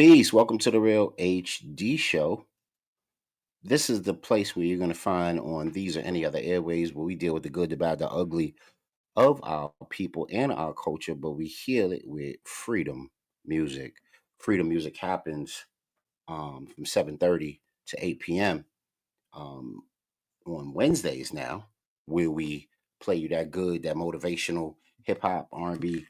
Peace. Welcome to the Real HD Show. This is the place where you're going to find on these or any other airways where we deal with the good, the bad, the ugly of our people and our culture, but we heal it with freedom music. Freedom music happens from 7:30 to 8 p.m. Um, on Wednesdays now, where we play you that good, that motivational hip hop, R&B,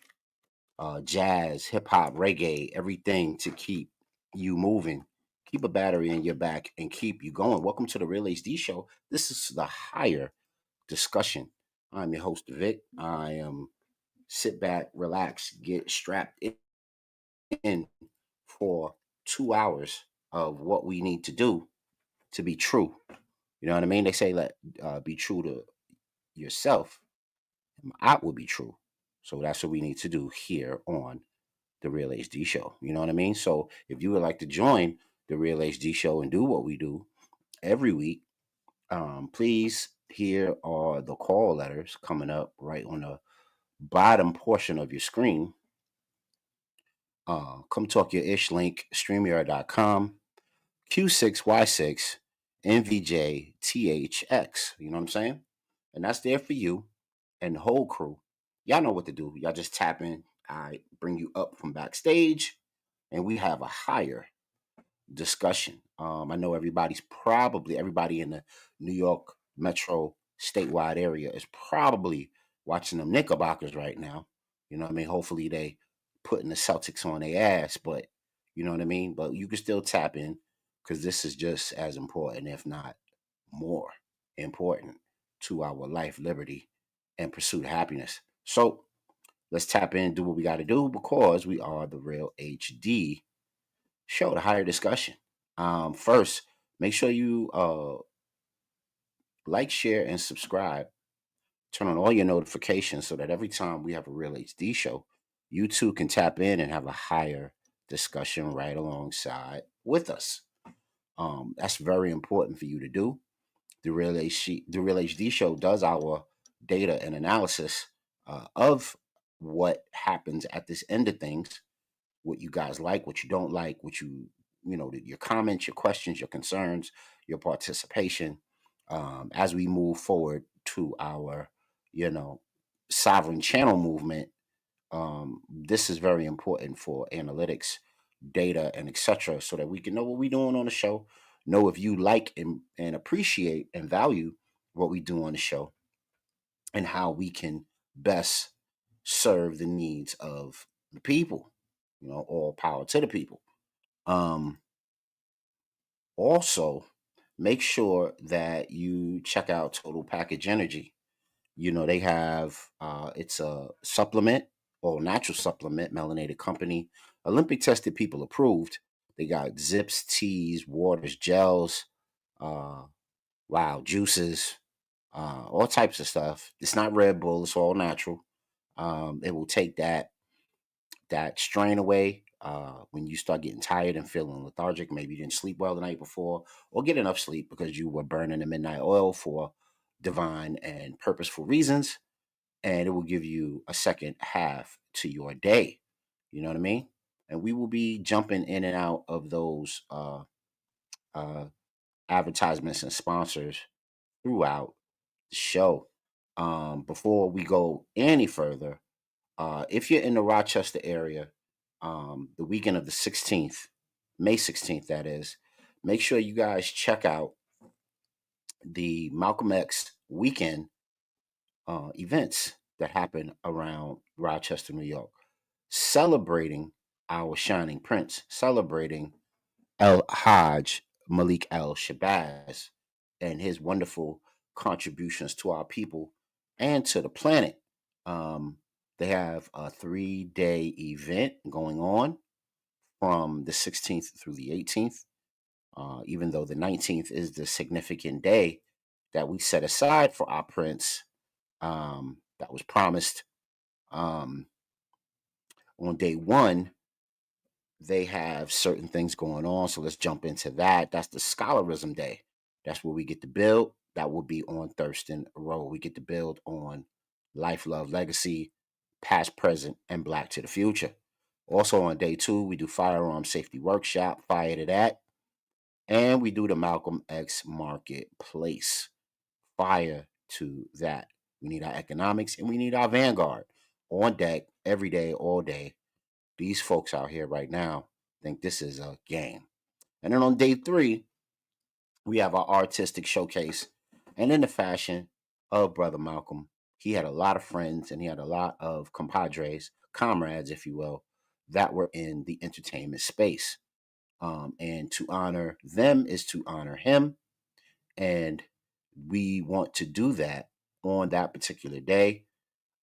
jazz, hip hop, reggae, everything to keep you moving, keep a battery in your back, and keep you going. Welcome to the Real HD Show. This is the higher discussion. I'm your host, Vic. I am sit back, relax, get strapped in for 2 hours of what we need to do to be true. You know what I mean? They say let be true to yourself. I will be true. So that's what we need to do here on the Real HD Show. You know what I mean? So if you would like to join the Real HD Show and do what we do every week, please, here are the call letters coming up right on the bottom portion of your screen. Come talk your ish link, streamyard.com, Q6Y6, NVJTHX. You know what I'm saying? And that's there for you and the whole crew. Y'all know what to do. Y'all just tap in. I bring you up from backstage, and we have a higher discussion. I know everybody in the New York metro statewide area is probably watching them Knickerbockers right now. You know what I mean? Hopefully they putting the Celtics on their ass, but you know what I mean? But you can still tap in because this is just as important, if not more important, to our life, liberty, and pursuit of happiness. So let's tap in, do what we got to do because we are the Real HD Show, the higher discussion. First, make sure you like, share, and subscribe. Turn on all your notifications so that every time we have a Real HD Show, you too can tap in and have a higher discussion right alongside with us. That's very important for you to do. The Real HD Show does our data and analysis of what happens at this end of things, what you guys like, what you don't like, what your comments, your questions, your concerns, your participation as we move forward to our, you know, sovereign channel movement. This is very important for analytics, data, and etc., so that we can know what we're doing on the show, know if you like and appreciate and value what we do on the show, and how we can best serve the needs of the people. All power to the people. Um, Also, make sure that you check out Total Package Energy. They have it's a supplement or natural supplement, melanated company, Olympic tested, people approved. They got zips, teas, waters, gels, uh, wow, juices, all types of stuff. It's not Red Bull; it's all natural. It will take that strain away when you start getting tired and feeling lethargic. Maybe you didn't sleep well the night before or get enough sleep because you were burning the midnight oil for divine and purposeful reasons. And it will give you a second half to your day. You know what I mean? And we will be jumping in and out of those uh, advertisements and sponsors throughout the show. Before we go any further, if you're in the Rochester area, the weekend of the 16th, May 16th, that is, make sure you guys check out the Malcolm X weekend events that happen around Rochester, New York, celebrating our shining prince, celebrating El Hajj Malik El Shabazz and his wonderful contributions to our people and to the planet. Um, they have a 3-day event going on from the 16th through the 18th, even though the 19th is the significant day that we set aside for our prince, that was promised um, on day one. They have certain things going on. So let's jump into that. That's the Scholarism Day. That's where we get to build. That will be on Thurston Road. We get to build on life, love, legacy, past, present, and black to the future. Also on day 2, we do firearm safety workshop, fire to that. And we do the Malcolm X Marketplace, fire to that. We need our economics and we need our vanguard on deck every day, all day. These folks out here right now think this is a game. And then on day 3, we have our artistic showcase. And in the fashion of Brother Malcolm, he had a lot of friends and he had a lot of compadres, comrades, if you will, that were in the entertainment space. And to honor them is to honor him. And we want to do that on that particular day.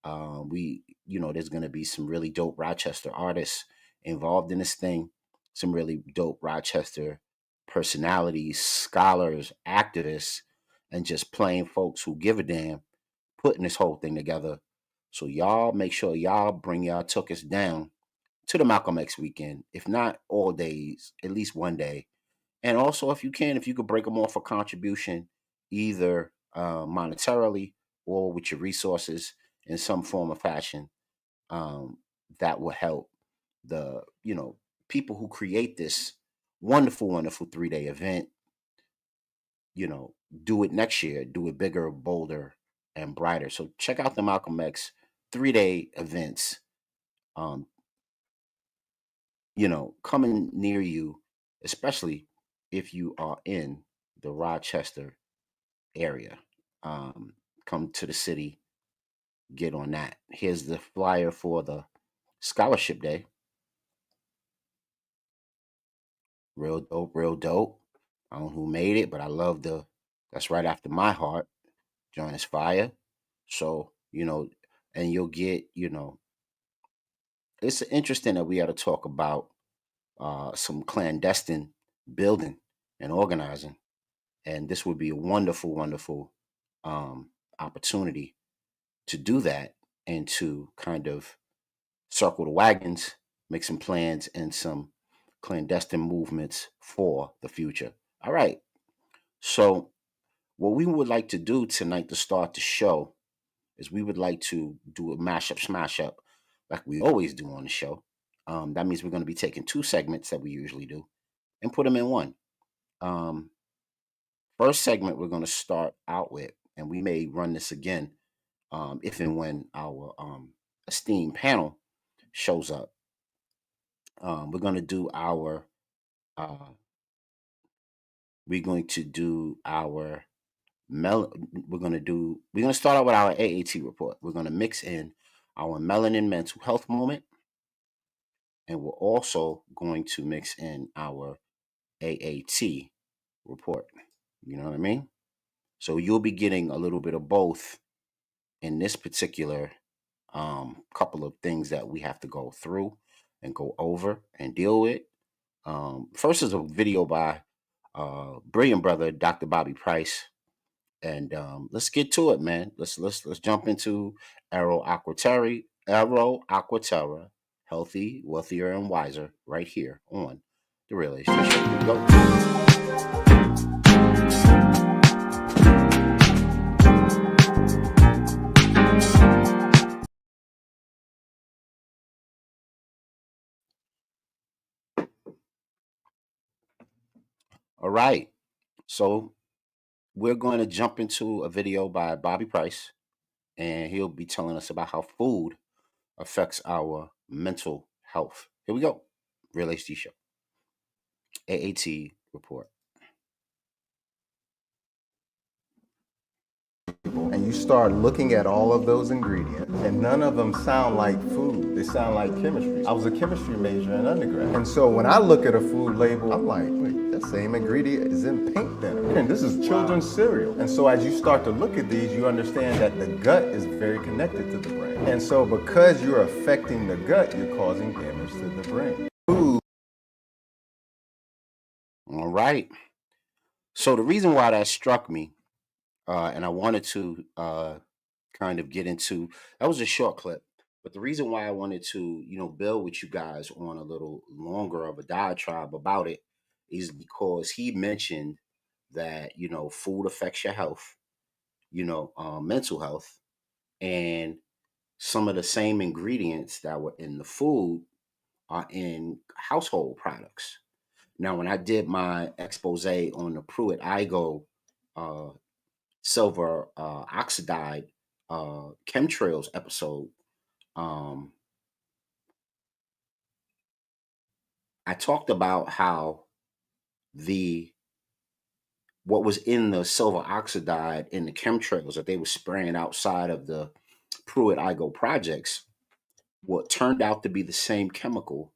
There's going to be some really dope Rochester artists involved in this thing, some really dope Rochester personalities, scholars, activists, and just plain folks who give a damn putting this whole thing together. So y'all make sure y'all bring y'all tuckers down to the Malcolm X weekend. If not all days, at least one day. And also, if you can, if you could break them off a contribution, either monetarily or with your resources in some form or fashion, um, that will help the people who create this wonderful, wonderful 3-day event. You know, do it next year, do it bigger, bolder, and brighter. So check out the Malcolm X 3-day events. Um, coming near you, especially if you are in the Rochester area. Um, Come to the city, get on that. Here's the flyer for the scholarship day. Real dope, real dope. I don't know who made it, but I love that's right after my heart. Join us fire. So, and you'll get, it's interesting that we got to talk about some clandestine building and organizing. And this would be a wonderful, wonderful um, opportunity to do that and to kind of circle the wagons, make some plans and some clandestine movements for the future. All right. So, what we would like to do tonight to start the show is we would like to do a mashup, smash up, like we always do on the show. That means we're going to be taking 2 segments that we usually do and put them in one. Um, First segment we're going to start out with, and we may run this again if and when our esteemed panel shows up. We're going to do our uh, we're going to do our we're going to start out with our AAT report. We're going to mix in our melanin mental health moment, and we're also going to mix in our AAT report. You know what I mean? So you'll be getting a little bit of both in this particular couple of things that we have to go through and go over and deal with. First is a video by brilliant brother Dr. Bobby Price, and let's get to it, man. Let's jump into Arrow Aquaterra, healthy, wealthier, and wiser, right here on the Real Estate Show. Here we go. All right, so we're going to jump into a video by Bobby Price, and he'll be telling us about how food affects our mental health. Here we go. Real HD Show. AAT report. And you start looking at all of those ingredients, and none of them sound like food. They sound like chemistry. I was a chemistry major in undergrad. And so when I look at a food label, I'm like, wait, that same ingredient is in paint thinner. And this is children's cereal. And so as you start to look at these, you understand that the gut is very connected to the brain. And so because you're affecting the gut, you're causing damage to the brain. Food. All right. So the reason why that struck me, and I wanted to kind of get into, that was a short clip, but the reason why I wanted to, build with you guys on a little longer of a diatribe about it is because he mentioned that, food affects your health, mental health, and some of the same ingredients that were in the food are in household products. Now, when I did my expose on the Pruitt Igoe uh, silver oxide chemtrails episode, um, I talked about how the what was in the silver oxide in the chemtrails that they were spraying outside of the Pruitt Igoe projects, what turned out to be the same chemical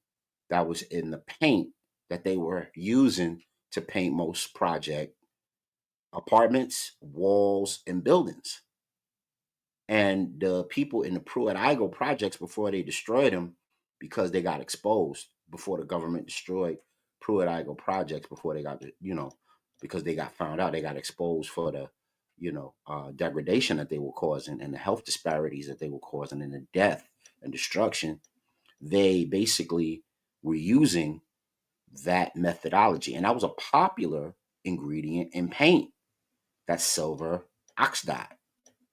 that was in the paint that they were using to paint most project apartments, walls, and buildings. And the people in the Pruitt Igoe projects, before they destroyed them, because they got exposed, before the government destroyed Pruitt Igoe projects, before they got, because they got found out, they got exposed for the, degradation that they were causing and the health disparities that they were causing and the death and destruction. They basically were using that methodology. And that was a popular ingredient in paint, that silver oxide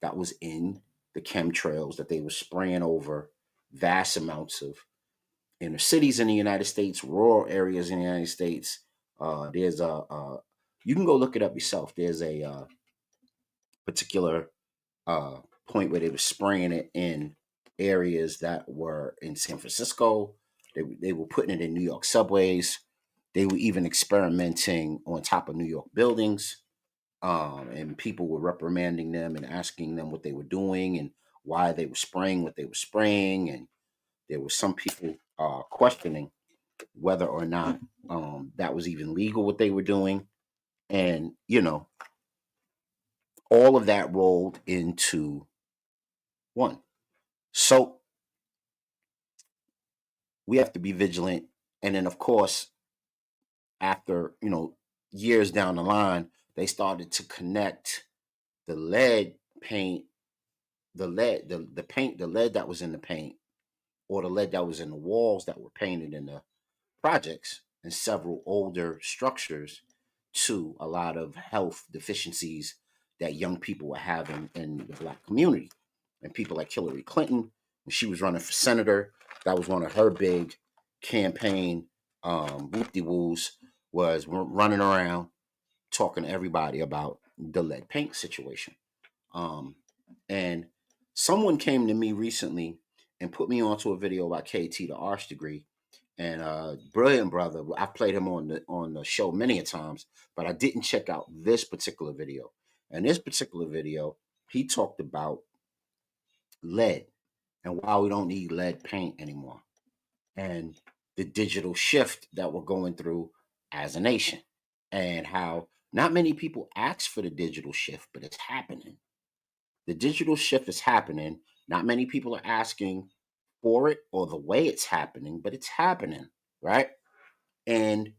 that was in the chemtrails that they were spraying over vast amounts of inner cities in the United States, rural areas in the United States. There's you can go look it up yourself. There's a particular uh, point where they were spraying it in areas that were in San Francisco. They were putting it in New York subways. They were even experimenting on top of New York buildings. And people were reprimanding them and asking them what they were doing and why they were spraying what they were spraying. And there were some people questioning whether or not that was even legal what they were doing. And, all of that rolled into one. So we have to be vigilant. And then, of course, after, years down the line, they started to connect the lead paint, the paint, the lead that was in the paint, or the lead that was in the walls that were painted in the projects and several older structures, to a lot of health deficiencies that young people were having in the Black community. And people like Hillary Clinton, when she was running for senator, that was one of her big campaign whoop-de-woos, was running around talking to everybody about the lead paint situation. Um, and someone came to me recently and put me onto a video about KT, the arts degree, and brilliant brother. I've played him on the show many a times, but I didn't check out this particular video. And this particular video, he talked about lead and why we don't need lead paint anymore, and the digital shift that we're going through as a nation, and how not many people ask for the digital shift, but it's happening. The digital shift is happening. Not many people are asking for it or the way it's happening, but it's happening, right? And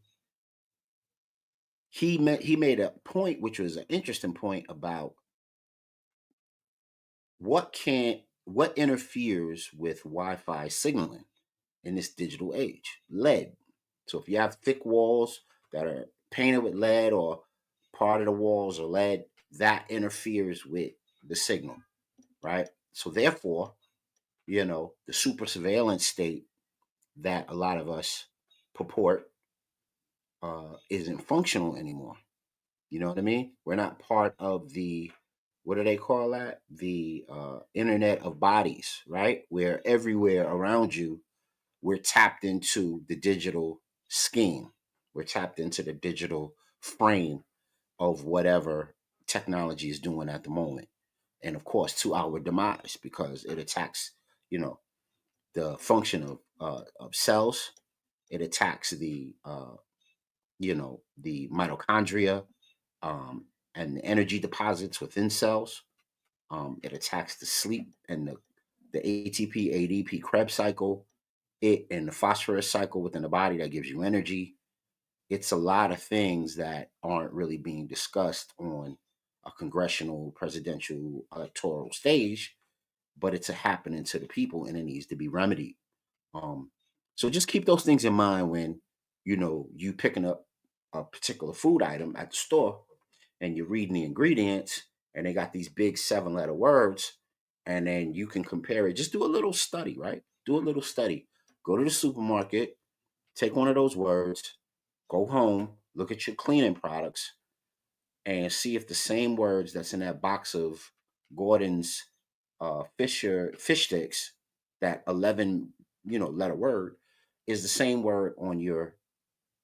he made a point, which was an interesting point, about what interferes with Wi-Fi signaling in this digital age. Lead. So if you have thick walls that are painted with lead, or part of the walls are lead, that interferes with the signal, right? So therefore, the super surveillance state that a lot of us purport isn't functional anymore. You know what I mean? We're not part of the, what do they call that? The internet of bodies, right? Where everywhere around you, we're tapped into the digital scheme. We're tapped into the digital frame of whatever technology is doing at the moment. And of course, to our demise, because it attacks, you know, the function of cells. It attacks the mitochondria, um, and the energy deposits within cells. It attacks the sleep and the ATP, ADP Krebs cycle, it and the phosphorus cycle within the body that gives you energy. It's a lot of things that aren't really being discussed on a congressional, presidential, electoral stage, but it's a happening to the people and it needs to be remedied. Um, so just keep those things in mind when you picking up a particular food item at the store and you're reading the ingredients and they got these big 7-letter words, and then you can compare it. Just do a little study, right? Do a little study Go to the supermarket, take one of those words, go home, look at your cleaning products, and see if the same words that's in that box of Gordon's Fisher fish sticks, that 11 letter word, is the same word on your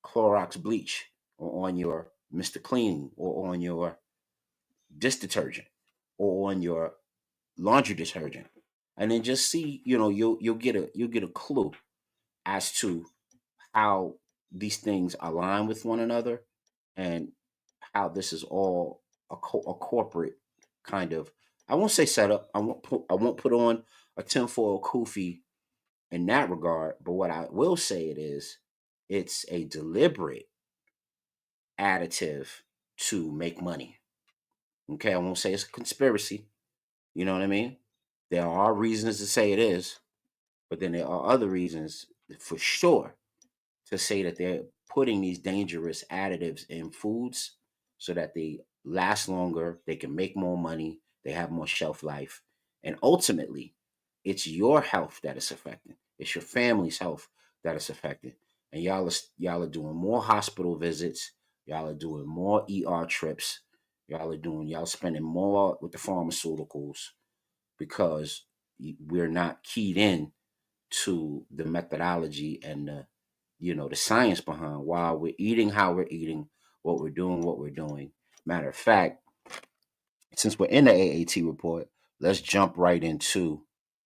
Clorox bleach, or on your Mr. Clean, or on your dish detergent, or on your laundry detergent. And then just see, you'll get a clue as to how these things align with one another, and how this is all a corporate kind of, I won't say setup. I won't put on a tinfoil kufi in that regard. But what I will say it is, it's a deliberate additive to make money. Okay, I won't say it's a conspiracy. You know what I mean? There are reasons to say it is, but then there are other reasons for sure to say that they're putting these dangerous additives in foods so that they last longer, they can make more money, they have more shelf life. And ultimately, it's your health that is affected. It's your family's health that is affected. And y'all are doing more hospital visits, y'all are doing more ER trips, y'all spending more with the pharmaceuticals because we're not keyed in to the methodology and the science behind why we're eating how we're eating, what we're doing. Matter of fact, since we're in the AAT report, let's jump right into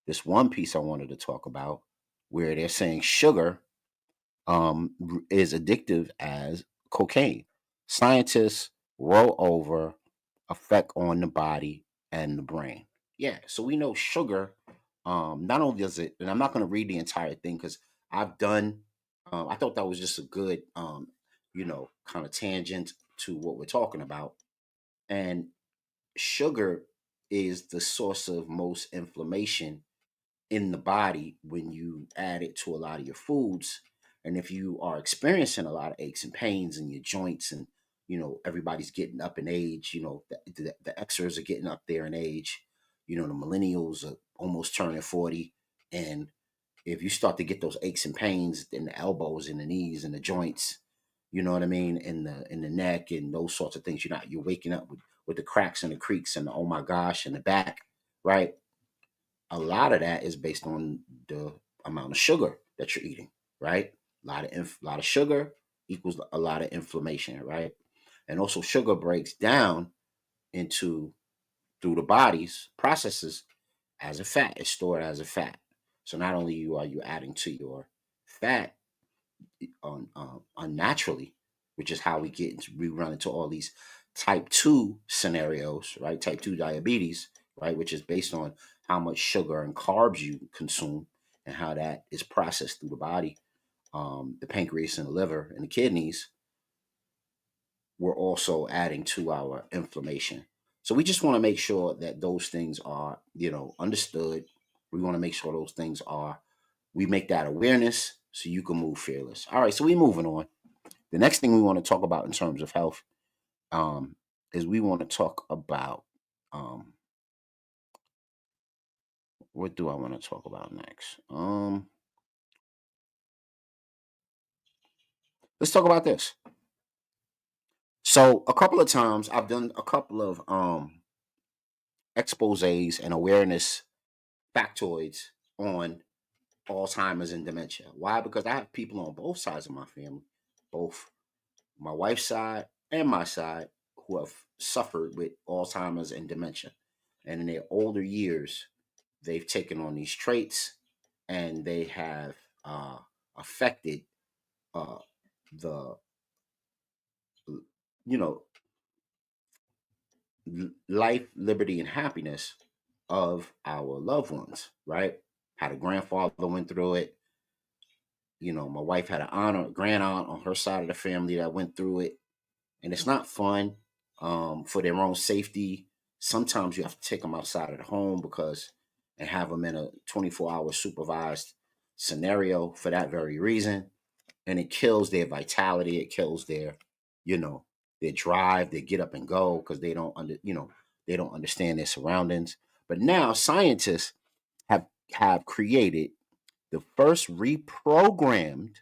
this one piece I wanted to talk about, where they're saying sugar is addictive as cocaine. Scientists roll over effect on the body and the brain. Yeah, so we know sugar. Not only does it, and I'm not going to read the entire thing because I've done. I thought that was just a good, kind of tangent to what we're talking about. And sugar is the source of most inflammation in the body when you add it to a lot of your foods. And if you are experiencing a lot of aches and pains in your joints, and everybody's getting up in age, the Xers are getting up there in age, the millennials are almost turning 40. And if you start to get those aches and pains in the elbows and the knees and the joints, you know what I mean, in the neck and those sorts of things, you're waking up with the cracks and the creaks and the oh my gosh and the back, right? A lot of that is based on the amount of sugar that you're eating, right? A lot of sugar equals a lot of inflammation, right? And also sugar breaks down into through the body's processes as a fat. It's stored as a fat. So not only are you adding to your fat unnaturally, which is how we run into all these type 2 scenarios, right? Type 2 diabetes, right? Which is based on how much sugar and carbs you consume and how that is processed through the body. The pancreas and the liver and the kidneys, we're also adding to our inflammation. So we just want to make sure that those things are, understood. We want to make sure those things are, we make that awareness so you can move fearless. All right, so we're moving on. The next thing we want to talk about in terms of health, um, is we want to talk about, what do I want to talk about next? Let's talk about this. So a couple of times I've done a couple of exposés and awareness factoids on Alzheimer's and dementia. Why? Because I have people on both sides of my family, both my wife's side and my side, who have suffered with Alzheimer's and dementia. And in their older years, they've taken on these traits, and they have affected uh, the, you know, life, liberty, and happiness of our loved ones, right? Had a grandfather went through it. My wife had an aunt or grand aunt on her side of the family that went through it, and it's not fun. For their own safety, sometimes you have to take them outside of the home and have them in a 24-hour supervised scenario for that very reason. And it kills their vitality. It kills you know, their drive. They get up and go because they don't understand their surroundings. But now scientists have created The first reprogrammed,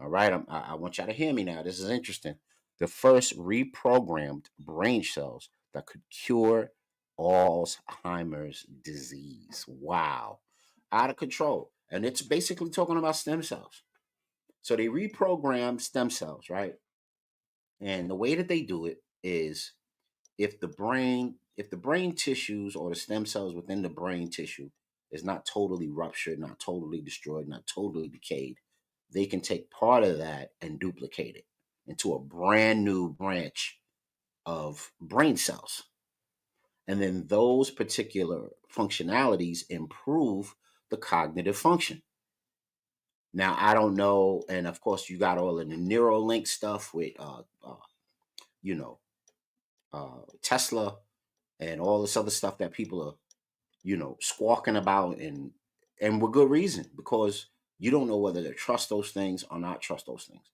all right, I want y'all to hear me now. This is interesting. The first reprogrammed brain cells that could cure Alzheimer's disease. Wow. Out of control. And it's basically talking about stem cells. So they reprogram stem cells, right? And the way that they do it is if the brain tissues or the stem cells within the brain tissue is not totally ruptured, not totally destroyed, not totally decayed, they can take part of that and duplicate it into a brand new branch of brain cells. And then those particular functionalities improve the cognitive function. Now, I don't know, and of course, you got all of the Neuralink stuff with, you know, Tesla and all this other stuff that people are, squawking about, and with good reason, because you don't know whether to trust those things or not trust those things.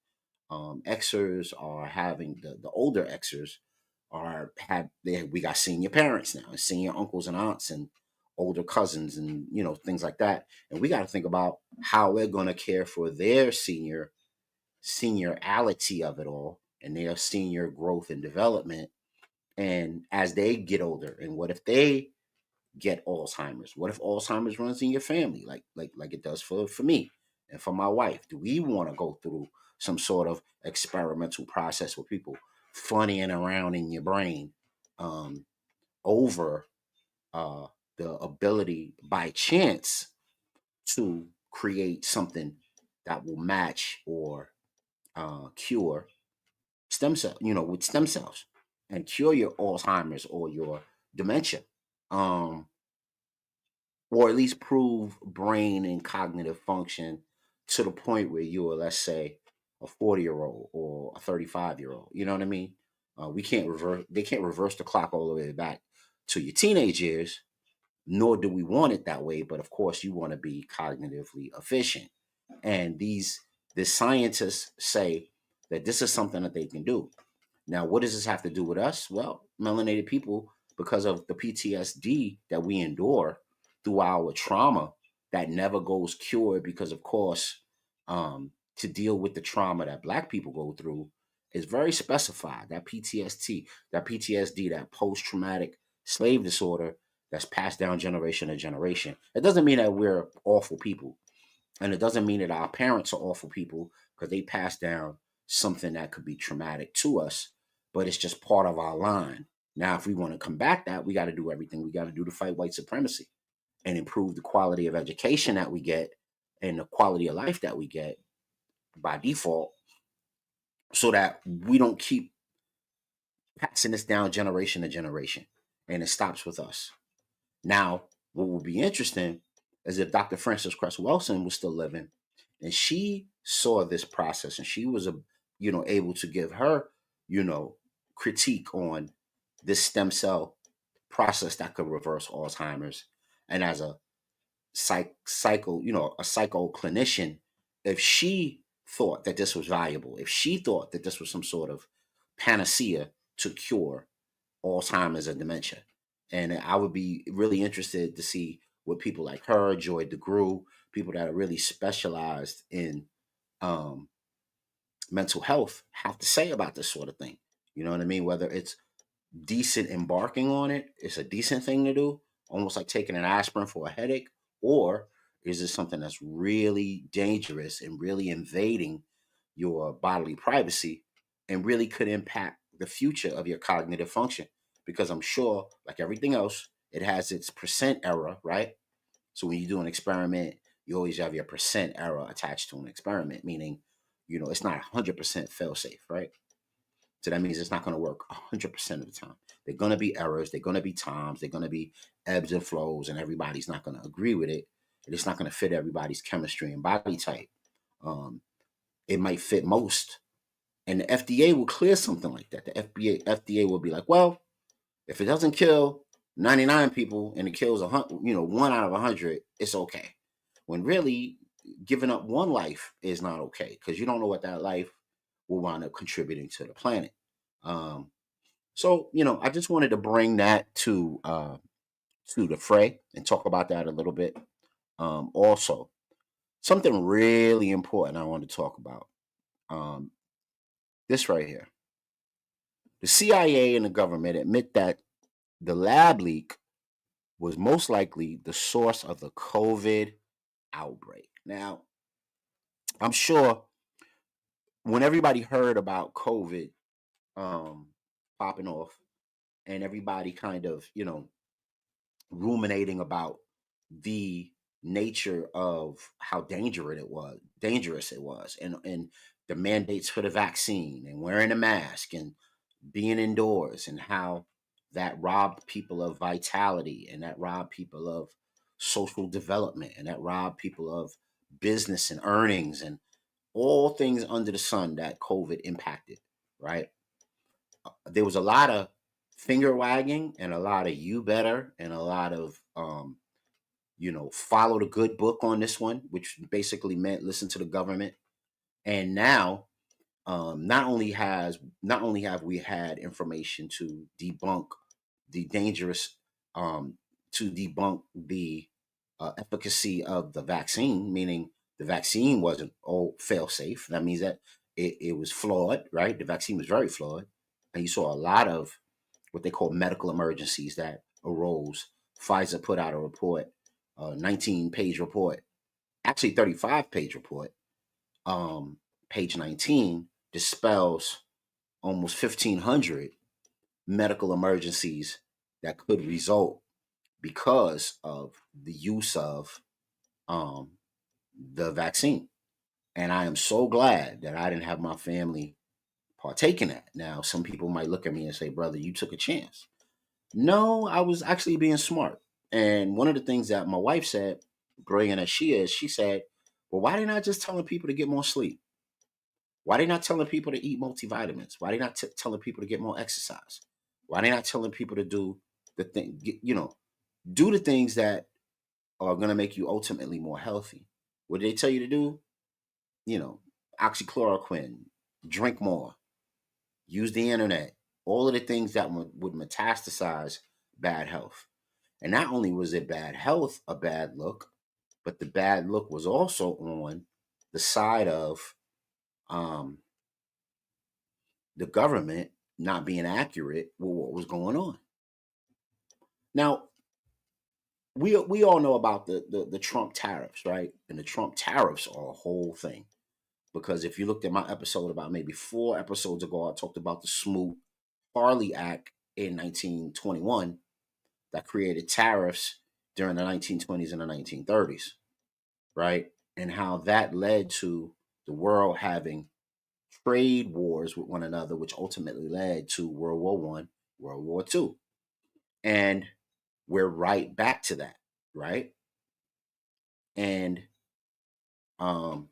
Xers are having the older Xers we got senior parents now, and senior uncles and aunts and older cousins and things like that, and we got to think about how we're going to care for their seniorality of it all and their senior growth and development, and as they get older, and what if they get Alzheimer's? What if Alzheimer's runs in your family, like it does for me and for my wife? Do we want to go through some sort of experimental process with people funnying around in your brain, um, over uh, the ability by chance to create something that will match or cure stem cell, with stem cells, and cure your Alzheimer's or your dementia? Um, or at least prove brain and cognitive function to the point where you are, let's say, a 40-year-old or a 35-year-old. You know what I mean? We can't reverse. They can't reverse the clock all the way back to your teenage years, nor do we want it that way. But of course, you want to be cognitively efficient, and the scientists say that this is something that they can do. Now, what does this have to do with us? Well, melanated people, because of the PTSD that we endure through our trauma that never goes cured, because, of course, to deal with the trauma that Black people go through is very specified. That PTSD, that post traumatic slave disorder that's passed down generation to generation. It doesn't mean that we're awful people. And it doesn't mean that our parents are awful people because they pass down something that could be traumatic to us, but it's just part of our line. Now, if we want to combat that, we got to do everything we got to do to fight white supremacy and improve the quality of education that we get and the quality of life that we get by default, so that we don't keep passing this down generation to generation and it stops with us. Now, what would be interesting is if Dr. Frances Cress Wilson was still living and she saw this process and she was able to give her, you know, critique on this stem cell process that could reverse Alzheimer's. And as a a psycho clinician, if she thought that this was valuable, if she thought that this was some sort of panacea to cure Alzheimer's and dementia. And I would be really interested to see what people like her, Joy DeGruy, people that are really specialized in um, mental health have to say about this sort of thing. You know what I mean? Whether it's decent embarking on it, it's a decent thing to do, almost like taking an aspirin for a headache, or is it something that's really dangerous and really invading your bodily privacy and really could impact the future of your cognitive function? Because I'm sure, like everything else, it has its percent error, right? So when you do an experiment, you always have your percent error attached to an experiment, meaning, it's not 100% fail safe, right? So that means it's not going to work 100% of the time. There are going to be errors. There are going to be times. There are going to be ebbs and flows, and everybody's not going to agree with it. And it's not going to fit everybody's chemistry and body type. Um, it might fit most, and the FDA will clear something like that. The FDA will be like, well, if it doesn't kill 99 people and it kills 1 out of 100, it's okay. When really, giving up one life is not okay because you don't know what that life will wind up contributing to the planet. Um, so, I just wanted to bring that to the fray and talk about that a little bit. Also, Something really important I want to talk about. Um, this right here. The CIA and the government admit that the lab leak was most likely the source of the COVID outbreak. Now, I'm sure when everybody heard about COVID um, popping off and everybody kind of, ruminating about the nature of how dangerous it was, and the mandates for the vaccine and wearing a mask and being indoors, and how that robbed people of vitality, and that robbed people of social development, and that robbed people of business and earnings and all things under the sun that COVID impacted, right? There was a lot of finger wagging and a lot of you better and a lot of follow the good book on this one, which basically meant listen to the government. And now, not only have we had information the dangerous um, to debunk the efficacy of the vaccine, meaning the vaccine wasn't fail safe. That means that it was flawed, right? The vaccine was very flawed, and you saw a lot of what they call medical emergencies that arose. Pfizer put out a report, a 19-page report, actually 35-page report. Page 19 dispels almost 1,500 medical emergencies that could result because of the use of um, the vaccine. And I am so glad that I didn't have my family partake in that. Now, some people might look at me and say, brother, you took a chance. No, I was actually being smart. And one of the things that my wife said, brilliant as she is, she said, well, why didn't I just telling people to get more sleep? Why they not telling people to eat multivitamins? Why they not telling people to get more exercise? Why they not telling people to do the thing, do the things that are going to make you ultimately more healthy? What did they tell you to do? You know, oxychloroquine, drink more, use the internet, all of the things that would metastasize bad health. And not only was it bad health, a bad look, but the bad look was also on the side of um, the government not being accurate with what was going on. Now, we all know about the Trump tariffs, right? And the Trump tariffs are a whole thing. Because if you looked at my episode about maybe 4 episodes ago, I talked about the Smoot-Hawley Act in 1921 that created tariffs during the 1920s and the 1930s, right? And how that led to the world having trade wars with one another, which ultimately led to World War One, World War Two. And we're right back to that, right? And um,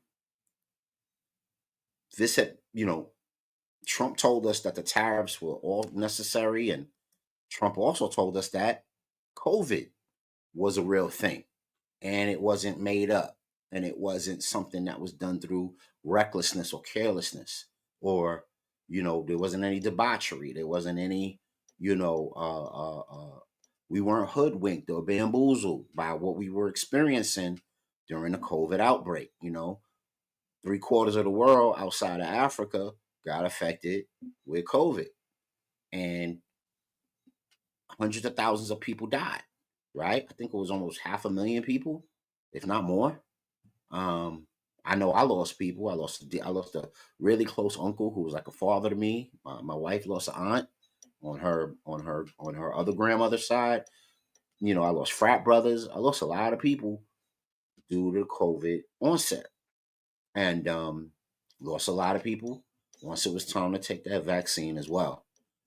this had, Trump told us that the tariffs were all necessary, and Trump also told us that COVID was a real thing, and it wasn't made up, and it wasn't something that was done through recklessness or carelessness, or there wasn't any debauchery, there wasn't any, you know, we weren't hoodwinked or bamboozled by what we were experiencing during the COVID outbreak. 3/4 of the world outside of Africa got affected with COVID, and hundreds of thousands of people died. Right? I think it was almost 500,000 people, if not more. Um, I know I lost people. I lost a really close uncle who was like a father to me. My wife lost an aunt on her other grandmother's side. I lost frat brothers. I lost a lot of people due to the COVID onset, and lost a lot of people once it was time to take that vaccine as well.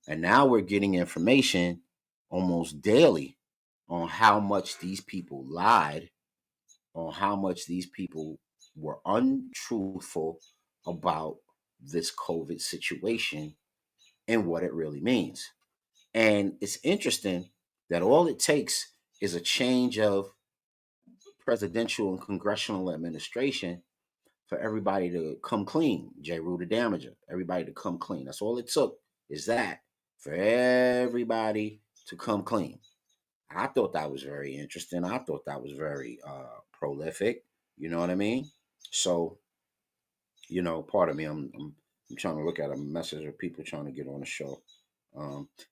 And now we're getting information almost daily on how much these people lied, on how much these people were untruthful about this COVID situation and what it really means. And it's interesting that all it takes is a change of presidential and congressional administration for everybody to come clean. J. Rue the Damager, everybody to come clean. That's all it took, is that for everybody to come clean. I thought that was very interesting. I thought that was very prolific. You know what I mean? So, pardon me, I'm trying to look at a message of people trying to get on the show.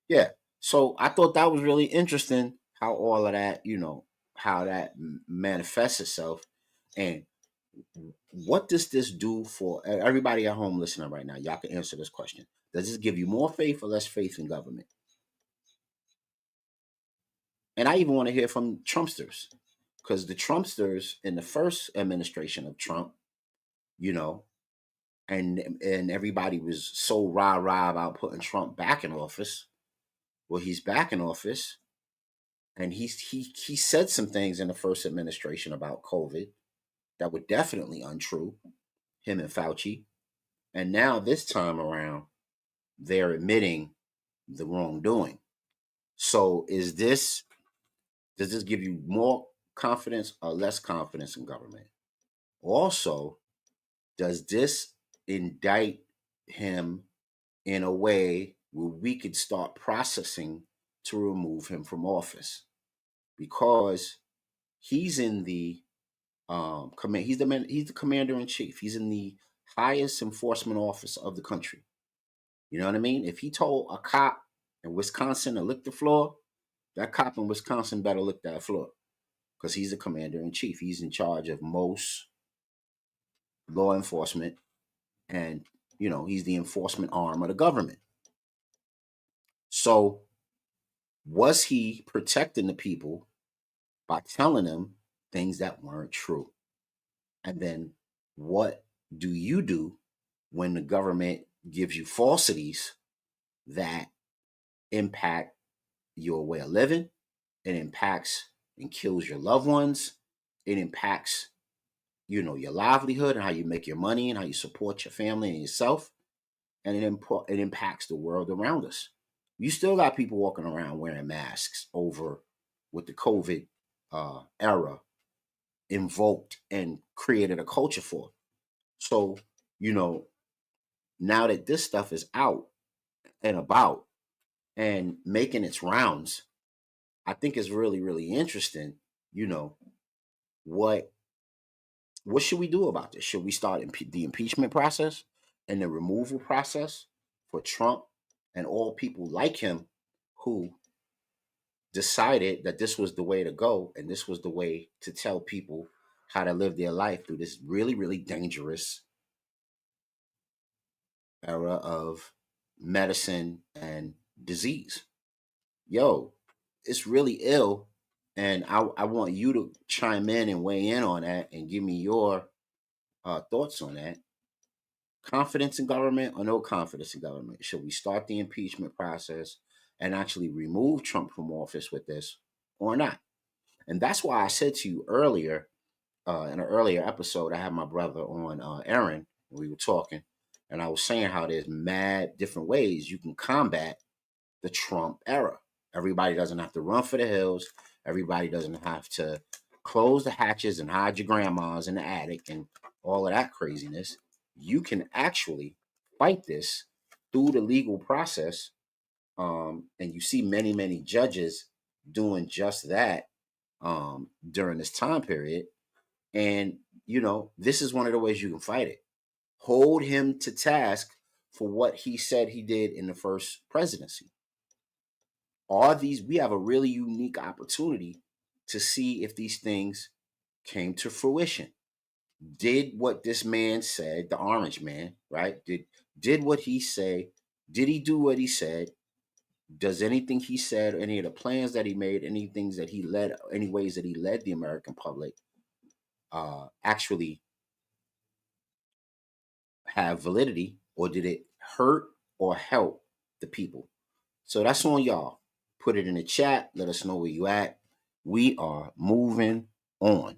Yeah. So I thought that was really interesting how all of that, how that manifests itself, and what does this do for everybody at home listening right now? Y'all can answer this question. Does this give you more faith or less faith in government? And I even want to hear from Trumpsters, because the Trumpsters in the first administration of Trump, you know, and everybody was so rah rah about putting Trump back in office. Well, he's back in office, and he said some things in the first administration about COVID that were definitely untrue. Him and Fauci, and now this time around, they're admitting the wrongdoing. So, does this give you more confidence or less confidence in government? Also, does this indict him in a way where we could start processing to remove him from office? Because he's in the command. He's the commander in chief. He's in the highest enforcement office of the country. You know what I mean? If he told a cop in Wisconsin to lick the floor, that cop in Wisconsin better lick that floor, because he's the commander in chief. He's in charge of most law enforcement, and he's the enforcement arm of the government. So, was he protecting the people by telling them things that weren't true? And then, what do you do when the government gives you falsities that impact your way of living? It impacts and kills your loved ones. It impacts, your livelihood and how you make your money and how you support your family and yourself. And it impacts the world around us. You still got people walking around wearing masks over what the COVID era invoked and created a culture for. So, you know, now that this stuff is out and about and making its rounds, I think it's really, really interesting. You know, what what should we do about this? Should we start the impeachment process and the removal process for Trump and all people like him who decided that this was the way to go and this was the way to tell people how to live their life through this really, really dangerous era of medicine and disease? Yo, it's really ill. And I want you to chime in and weigh in on that and give me your thoughts on that. Confidence in government or no confidence in government? Should we start the impeachment process and actually remove Trump from office with this or not? And that's why I said to you earlier, in an earlier episode, I had my brother on, Aaron, and we were talking, and I was saying how there's mad different ways you can combat the Trump era. Everybody doesn't have to run for the hills. Everybody doesn't have to close the hatches and hide your grandmas in the attic and all of that craziness. You can actually fight this through the legal process. And you see many, many judges doing just that during this time period. And, this is one of the ways you can fight it. Hold him to task for what he said he did in the first presidency. We have a really unique opportunity to see if these things came to fruition. Did what this man said, the orange man, right? Did what he say? Did he do what he said? Does anything he said, any of the plans that he made, any things that he led, any ways that he led the American public, actually have validity, or did it hurt or help the people? So that's on y'all. Put it in the chat. Let us know where you at. We are moving on.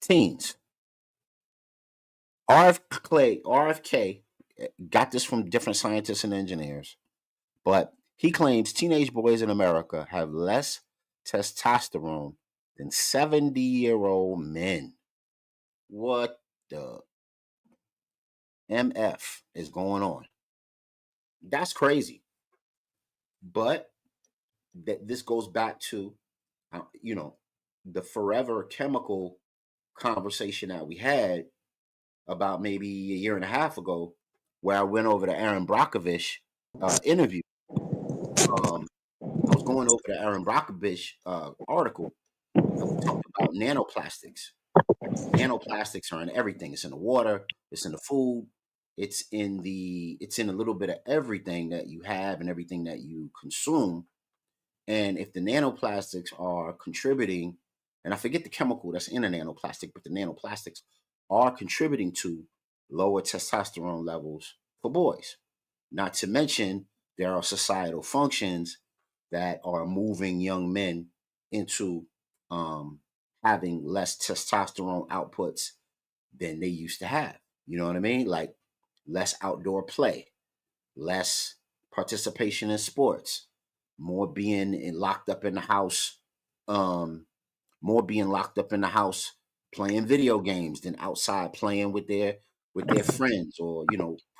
Teens. RFK got this from different scientists and engineers, but he claims teenage boys in America have less testosterone than 70-year-old men. What the MF is going on? That's crazy. But this goes back to, you know, the forever chemical conversation that we had about maybe a year and a half ago, where I went over the Aaron Brockovich interview. Um, I was going over the Aaron Brockovich article, and we talked about nanoplastics. Nanoplastics are in everything. It's in the water. It's in the food. It's in a little bit of everything that you have and everything that you consume. And if the nanoplastics are contributing, and I forget the chemical that's in a nanoplastic, but the nanoplastics are contributing to lower testosterone levels for boys. Not to mention, there are societal functions that are moving young men into um, having less testosterone outputs than they used to have. You know what I mean? Like less outdoor play, less participation in sports, more locked up in the house, um, more being locked up in the house playing video games than outside playing with their friends, or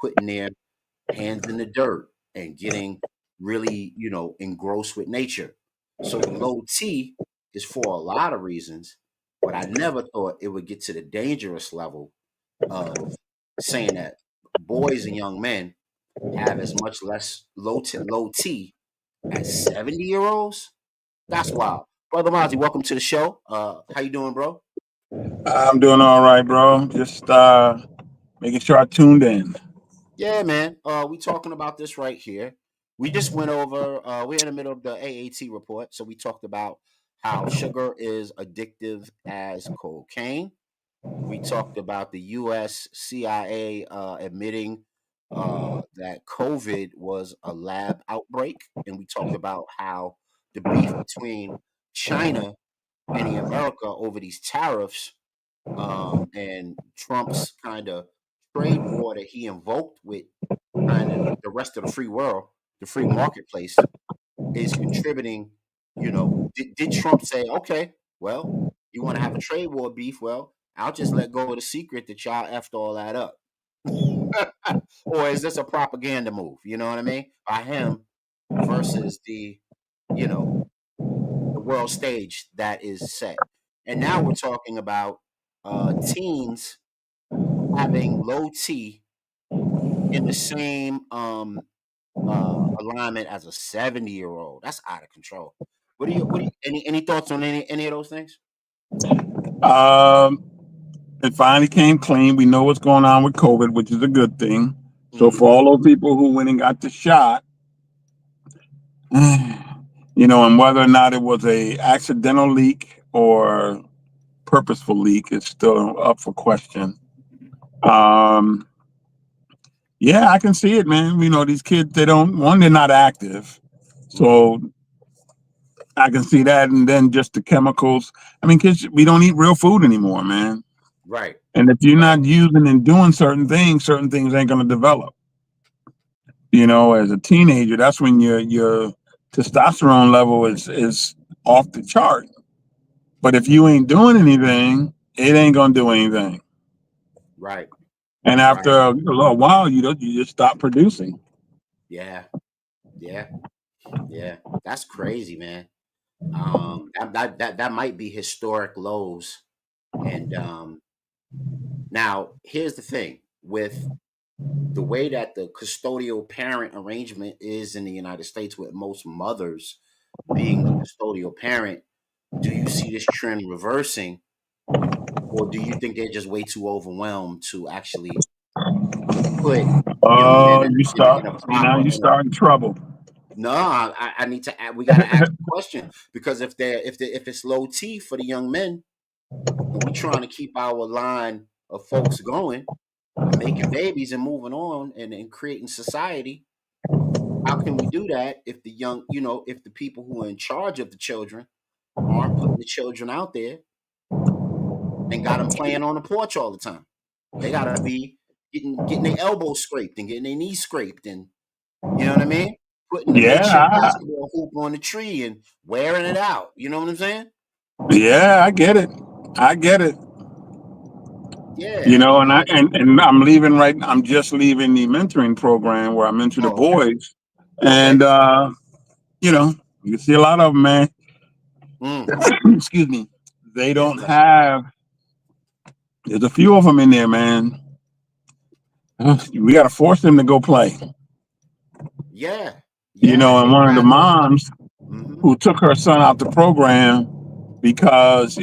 putting their hands in the dirt and getting really engrossed with nature. So the low T is for a lot of reasons, but I never thought it would get to the dangerous level of saying that boys and young men have as much less low T as 70-year olds. That's wild. Brother Mozzie, welcome to the show. How you doing, bro? I'm doing all right, bro. Just making sure I tuned in. Yeah, man. We talking about this right here. We just went over. We're in the middle of the AAT report, so we talked about how sugar is addictive as cocaine. We talked about the U.S. CIA admitting that COVID was a lab outbreak, and we talked about how the beef between China and the America over these tariffs, and Trump's kind of trade war that he invoked with kind of the rest of the free world, the free marketplace, is contributing. Did Trump say, okay, well, you want to have a trade war beef? Well, I'll just let go of the secret that y'all effed all that up. Or is this a propaganda move? You know what I mean? By him versus you know, the world stage that is set. And now we're talking about teens having low T in the same alignment as a 70-year old. That's out of control. Any thoughts on any of those things? Um, it finally came clean. We know what's going on with COVID, which is a good thing. So Mm-hmm. for all those people who went and got the shot, and whether or not it was a accidental leak or purposeful leak is still up for question. Um, yeah, I can see it, man. These kids, they're not active. Mm-hmm. So I can see that. And then just the chemicals. I mean, kids, we don't eat real food anymore, man. Right. And if you're Right. not using and doing certain things ain't going to develop. As a teenager, that's when your testosterone level is off the chart. But if you ain't doing anything, it ain't going to do anything. Right. And after Right. a little while, you just stop producing. Yeah. Yeah. Yeah. That's crazy, man. That might be historic lows. And now here's the thing with the way that the custodial parent arrangement is in the United States, with most mothers being the custodial parent. Do you see this trend reversing, or do you think they're just way too overwhelmed to actually put young men Oh, you in start. a See, now proper you in a start in trouble. no? I need to. We got to ask the question, because if it's low T for the young men, and we trying to keep our line of folks going and making babies and moving on, and creating society, how can we do that if if the people who are in charge of the children aren't putting the children out there and got them playing on the porch all the time? They gotta be getting their elbows scraped and getting their knees scraped, and you know what I mean? Putting the makeshift Yeah, basketball hoop on the tree and wearing it out. You know what I'm saying? yeah, I get it. I get it. Yeah, And I'm leaving right. I'm just leaving the mentoring program where I mentor the Oh, okay. boys, Okay. and you know, you can see a lot of them, man. Mm, Excuse me. They Yeah, don't bless have. There's a few of them in there, man. We got to force them to go play. you. Yeah, You yeah, know, and they'd one of the rather. moms Hmm. who took her son out the program because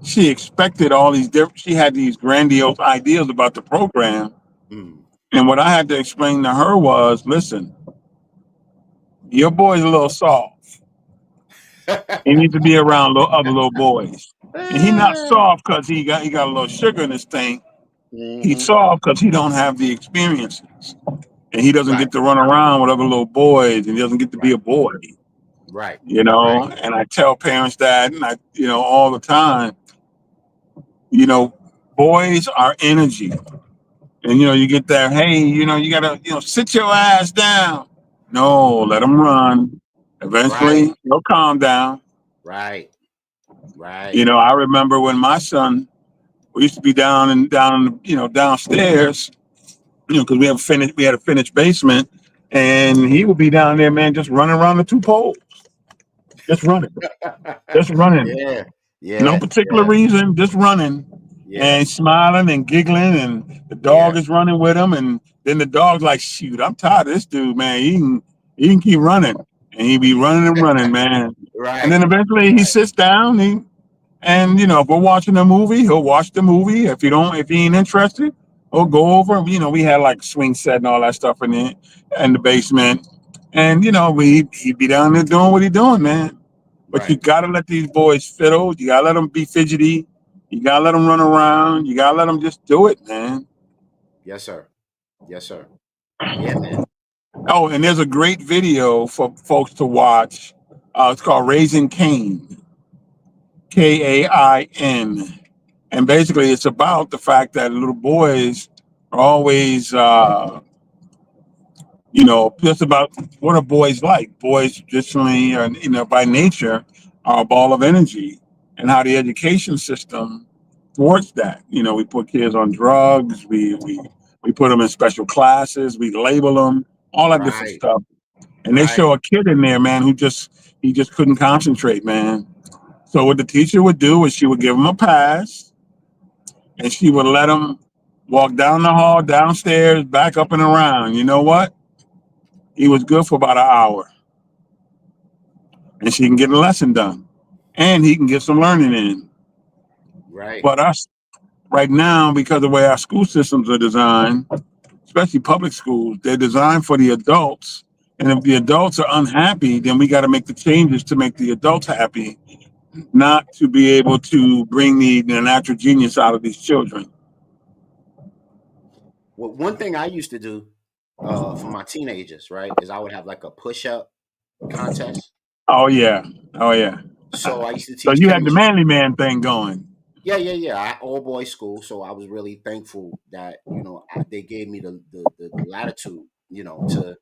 she expected all these different. She had these grandiose ideas about the program, Mm. and what I had to explain to her was, listen, your boy's a little soft. He needs to be around other little boys. And he not soft because he got a little sugar in his tank. He's Hmm. soft because he don't have the experiences, and he doesn't Right, get to run around with other little boys, and he doesn't get to be right, a boy. right, You right, know, and I tell parents that, and all the time, you know, boys are energy, and you get that. Hey, you gotta, sit your ass down. No, let them run. right, Eventually, they'll calm down. right, right. I remember when my son, we used to be downstairs, because we had a finished basement, and he would be down there, man, just running around the two poles, just running, just running. Yeah, No yeah, particular yeah, reason, just running yeah, and smiling and giggling, and the yeah. dog is running with him, and then the dog's like, "Shoot, I'm tired of this dude, man. He can keep running," and he be running and running, man. And Right, then eventually he right, sits down, and if we're watching a movie, he'll watch the movie. If he ain't interested, he'll go over. We had like swing set and all that stuff in the basement, and he'd be down there doing what he doing, man. But you right. gotta let these boys fiddle. You gotta let them be fidgety. You gotta let them run around. You gotta let them just do it, man. Yes, sir. Yes, sir. Yeah, man. Oh, and there's a great video for folks to watch. It's called Raising Cain, Kain, and basically it's about the fact that little boys are always just about what are boys like. Boys traditionally, by nature, are a ball of energy, and how the education system thwarts that. We put kids on drugs, we put them in special classes, we label them, all that different Right, stuff. And they right, show a kid in there, man, who he just couldn't concentrate, man. So what the teacher would do is she would give him a pass, and she would let him walk down the hall, downstairs, back up and around. You know what? He was good for about an hour, and she can get a lesson done, and he can get some learning in. right. But us right now, because of the way our school systems are designed, especially public schools, they're designed for the adults. And if the adults are unhappy, then we got to make the changes to make the adults happy, not to be able to bring the natural genius out of these children. Well, one thing I used to do for my teenagers, right, is I would have like a push-up contest. Oh yeah, oh yeah. So I used to So teach you had the chemistry. manly man thing going. Yeah, yeah, yeah. All boys school, so I was really thankful that they gave me the latitude, to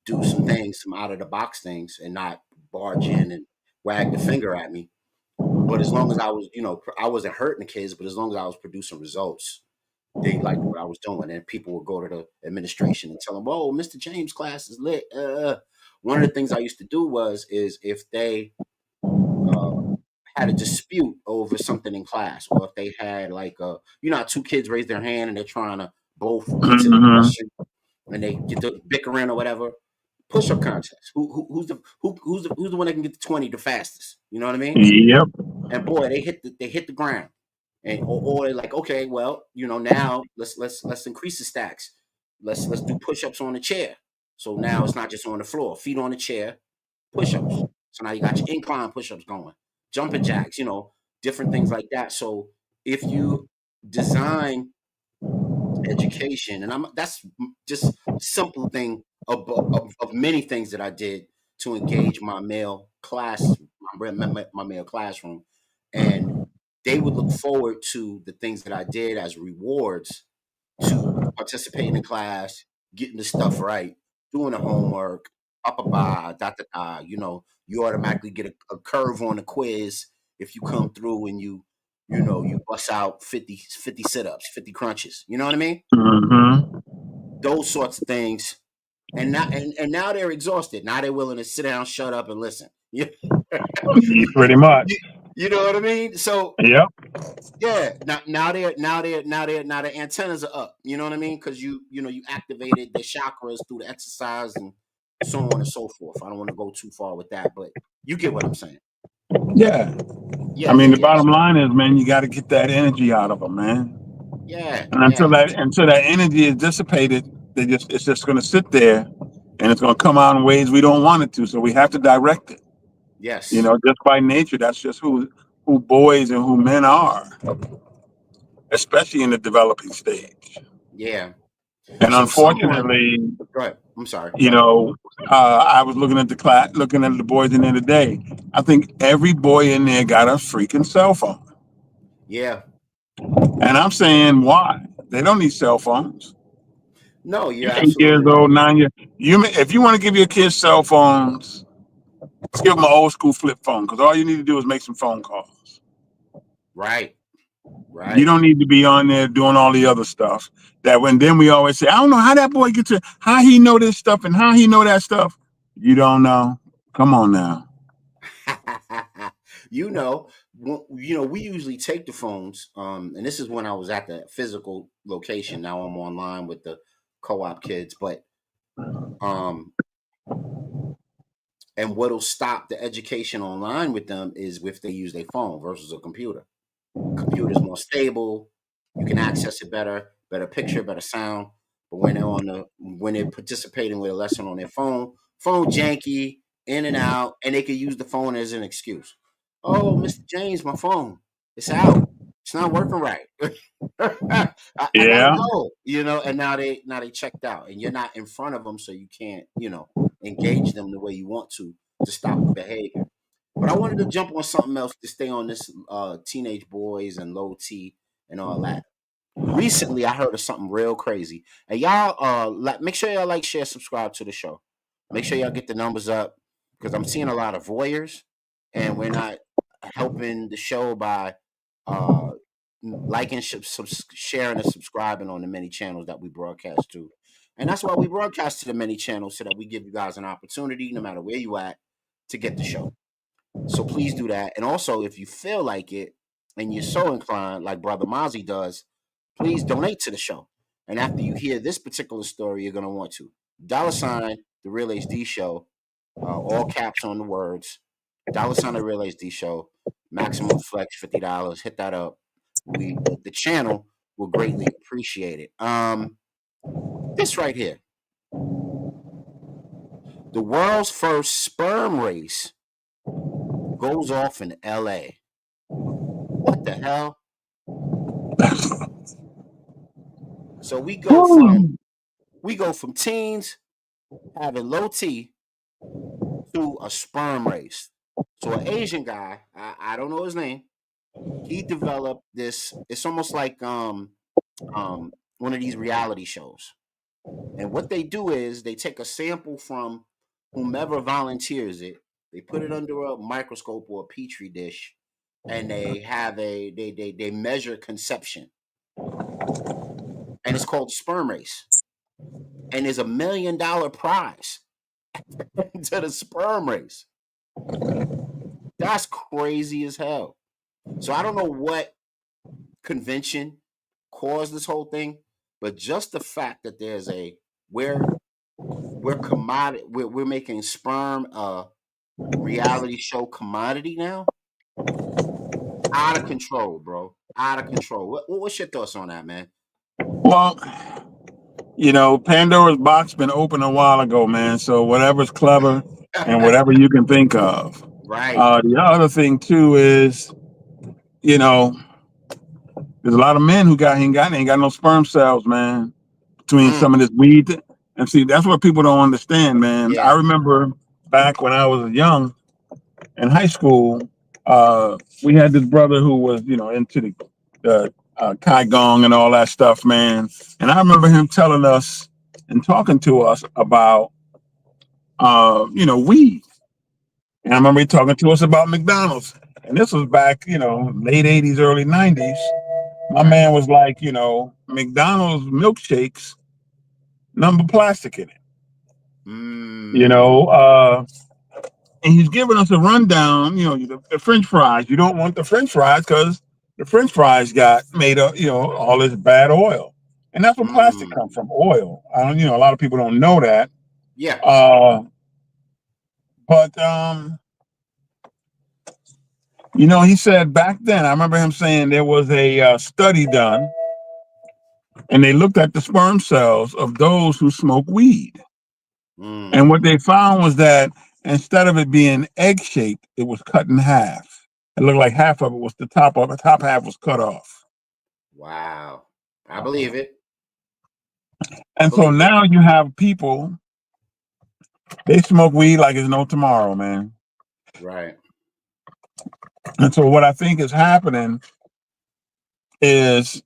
do some things, some out of the box things, and not barge in and wag the finger at me. But as long as I was, I wasn't hurting the kids, but as long as I was producing results, they liked what I was doing, and people would go to the administration and tell them, "Oh, Mr. James' class is lit." One of the things I used to do is if they uh, had a dispute over something in class, or if they had like how two kids raise their hand and they're trying to both get to the Hmm. question and they get to bickering or whatever. Push up contest. Who's the one that can get to 20 the fastest? You know what I mean? Yep. And boy, they hit the ground. And or they're like, okay, well, now let's increase the stacks. Let's do push-ups on the chair. So now it's not just on the floor, feet on the chair, push-ups. So now you got your incline push-ups going, jumping jacks, different things like that. So if you design education, and that's just simple thing of many things that I did to engage my male class, my male classroom, and they would look forward to the things that I did as rewards to participating in class, getting the stuff right, doing the homework, up a ba, da da da. You automatically get a curve on the quiz if you come through and you bust out 50 sit-ups, 50 crunches. You know what I mean? Hmm. Those sorts of things. And now they're exhausted. Now they're willing to sit down, shut up, and listen. Pretty much. You know what I mean? So Yep. yeah, now their antennas are up. You know what I mean? Because you activated their chakras through the exercise and so on and so forth. I don't want to go too far with that, but you get what I'm saying. Yeah. I Yeah, mean, yeah, the yeah. bottom So line is, man, you got to get that energy out of them, man. yeah, And yeah, until that energy is dissipated, it's just going to sit there, and it's going to come out in ways we don't want it to. So we have to direct it. You yes, know, just by nature, that's just who boys and who men are, especially in the developing stage. yeah. And So someone, unfortunately, go ahead. I'm sorry. Go you ahead. know, I was looking at the class, looking at the boys in there today. I think every boy in there got a freaking cell phone, Yeah. and I'm saying why? They don't need cell phones. No, you're You're 8 years absolutely old, right. 9 years. If you want to give your kids cell phones, give them an old school flip phone because all you need to do is make some phone calls. Right. You Right. don't need to be on there doing all the other stuff. That when then we always say, I don't know how that boy gets to how he know this stuff and how he know that stuff. You don't know. Come on now. We usually take the phones, and this is when I was at the physical location. Now I'm online with the co-op kids, but um, and what'll stop the education online with them is if they use their phone versus a computer. Computer's more stable. You can access it better picture, better sound. But when they're participating with a lesson on their phone janky, in and out, and they could use the phone as an excuse. Oh, Mr. James, my phone, it's out. It's not working right. I gotta Yeah. go. And now they checked out, and you're not in front of them, so you can't engage them the way you want to stop the behavior. But I wanted to jump on something else to stay on this teenage boys and low T and all that. Recently, I heard of something real crazy, and y'all make sure y'all like, share, subscribe to the show. Make sure y'all get the numbers up because I'm seeing a lot of voyeurs, and we're not helping the show by uh liking, sharing, and subscribing on the many channels that we broadcast to. And that's why we broadcast to the many channels so that we give you guys an opportunity, no matter where you at, to get the show. So please do that. And also, if you feel like it and you're so inclined, like Brother Mozzie does, please donate to the show. And after you hear this particular story, you're going to want to dollar sign the Real HD Show, all caps on the words, dollar sign the Real HD Show, maximum flex $50. Hit that up. The channel will greatly appreciate it. This right here, the world's first sperm race goes off in L.A. What the hell? So Woo. we go from teens having low T to a sperm race. So an Asian guy, I don't know his name, he developed this. It's almost like one of these reality shows. And what they do is they take a sample from whomever volunteers it, they put it under a microscope or a petri dish, and they have they measure conception, and it's called sperm race. And there's $1 million prize to the sperm race. That's crazy as hell. So I don't know what convention caused this whole thing, but just the fact that there's we're we're commodity we're making sperm a reality show commodity now. Out of control, bro. Out of control. What's your thoughts on that, man? Well, Pandora's box been open a while ago, man. So whatever's clever and whatever you can think of. Right. The other thing too is, you know, there's a lot of men who ain't got no sperm cells, man. Between Mm, some of this weed and see, that's what people don't understand, man. I yeah. remember back when I was young in high school, we had this brother who was, into the Kai Gong and all that stuff, man. And I remember him telling us and talking to us about, weed. And I remember he talking to us about McDonald's. And this was back, late 80s, early 90s. My Right. man was like, McDonald's milkshakes, number plastic in it. You Mm, know, uh, and he's giving us a rundown. The French fries. You don't want the French fries because the French fries got made up. All this bad oil, and that's what plastic comes Mm. from. Oil. I don't. A lot of people don't know that. Yeah. Uh, but he said back then. I remember him saying there was a study done, and they looked at the sperm cells of those who smoke weed, and Mm. what they found was that instead of it being egg shaped, it was cut in half. It looked like half of it was the top of the top half was cut off. Wow. I believe it. I And so believe it. now you have people, they smoke weed like it's no tomorrow, man. Right. And so what I think is happening is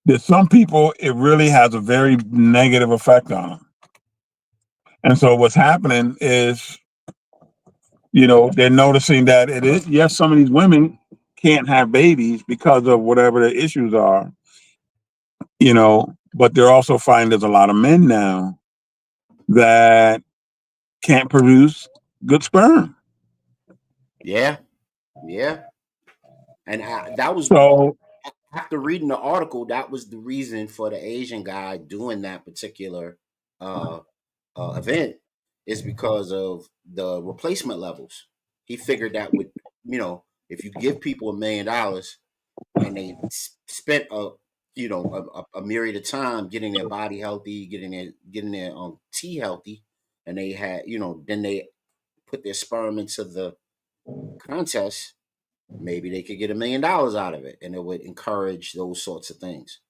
that some people, it really has a very negative effect on them. And so what's happening is, they're noticing that it is, yes, some of these women can't have babies because of whatever the issues are, but they're also finding there's a lot of men now that can't produce good sperm. Yeah. Yeah. And that was So, after reading the article. That was the reason for the Asian guy doing that particular uh, event, is because of the replacement levels. He figured that would, if you give people $1 million and they spent a myriad of time getting their body healthy, getting their T healthy, and they had, then they put their sperm into the contest, maybe they could get $1 million out of it, and it would encourage those sorts of things.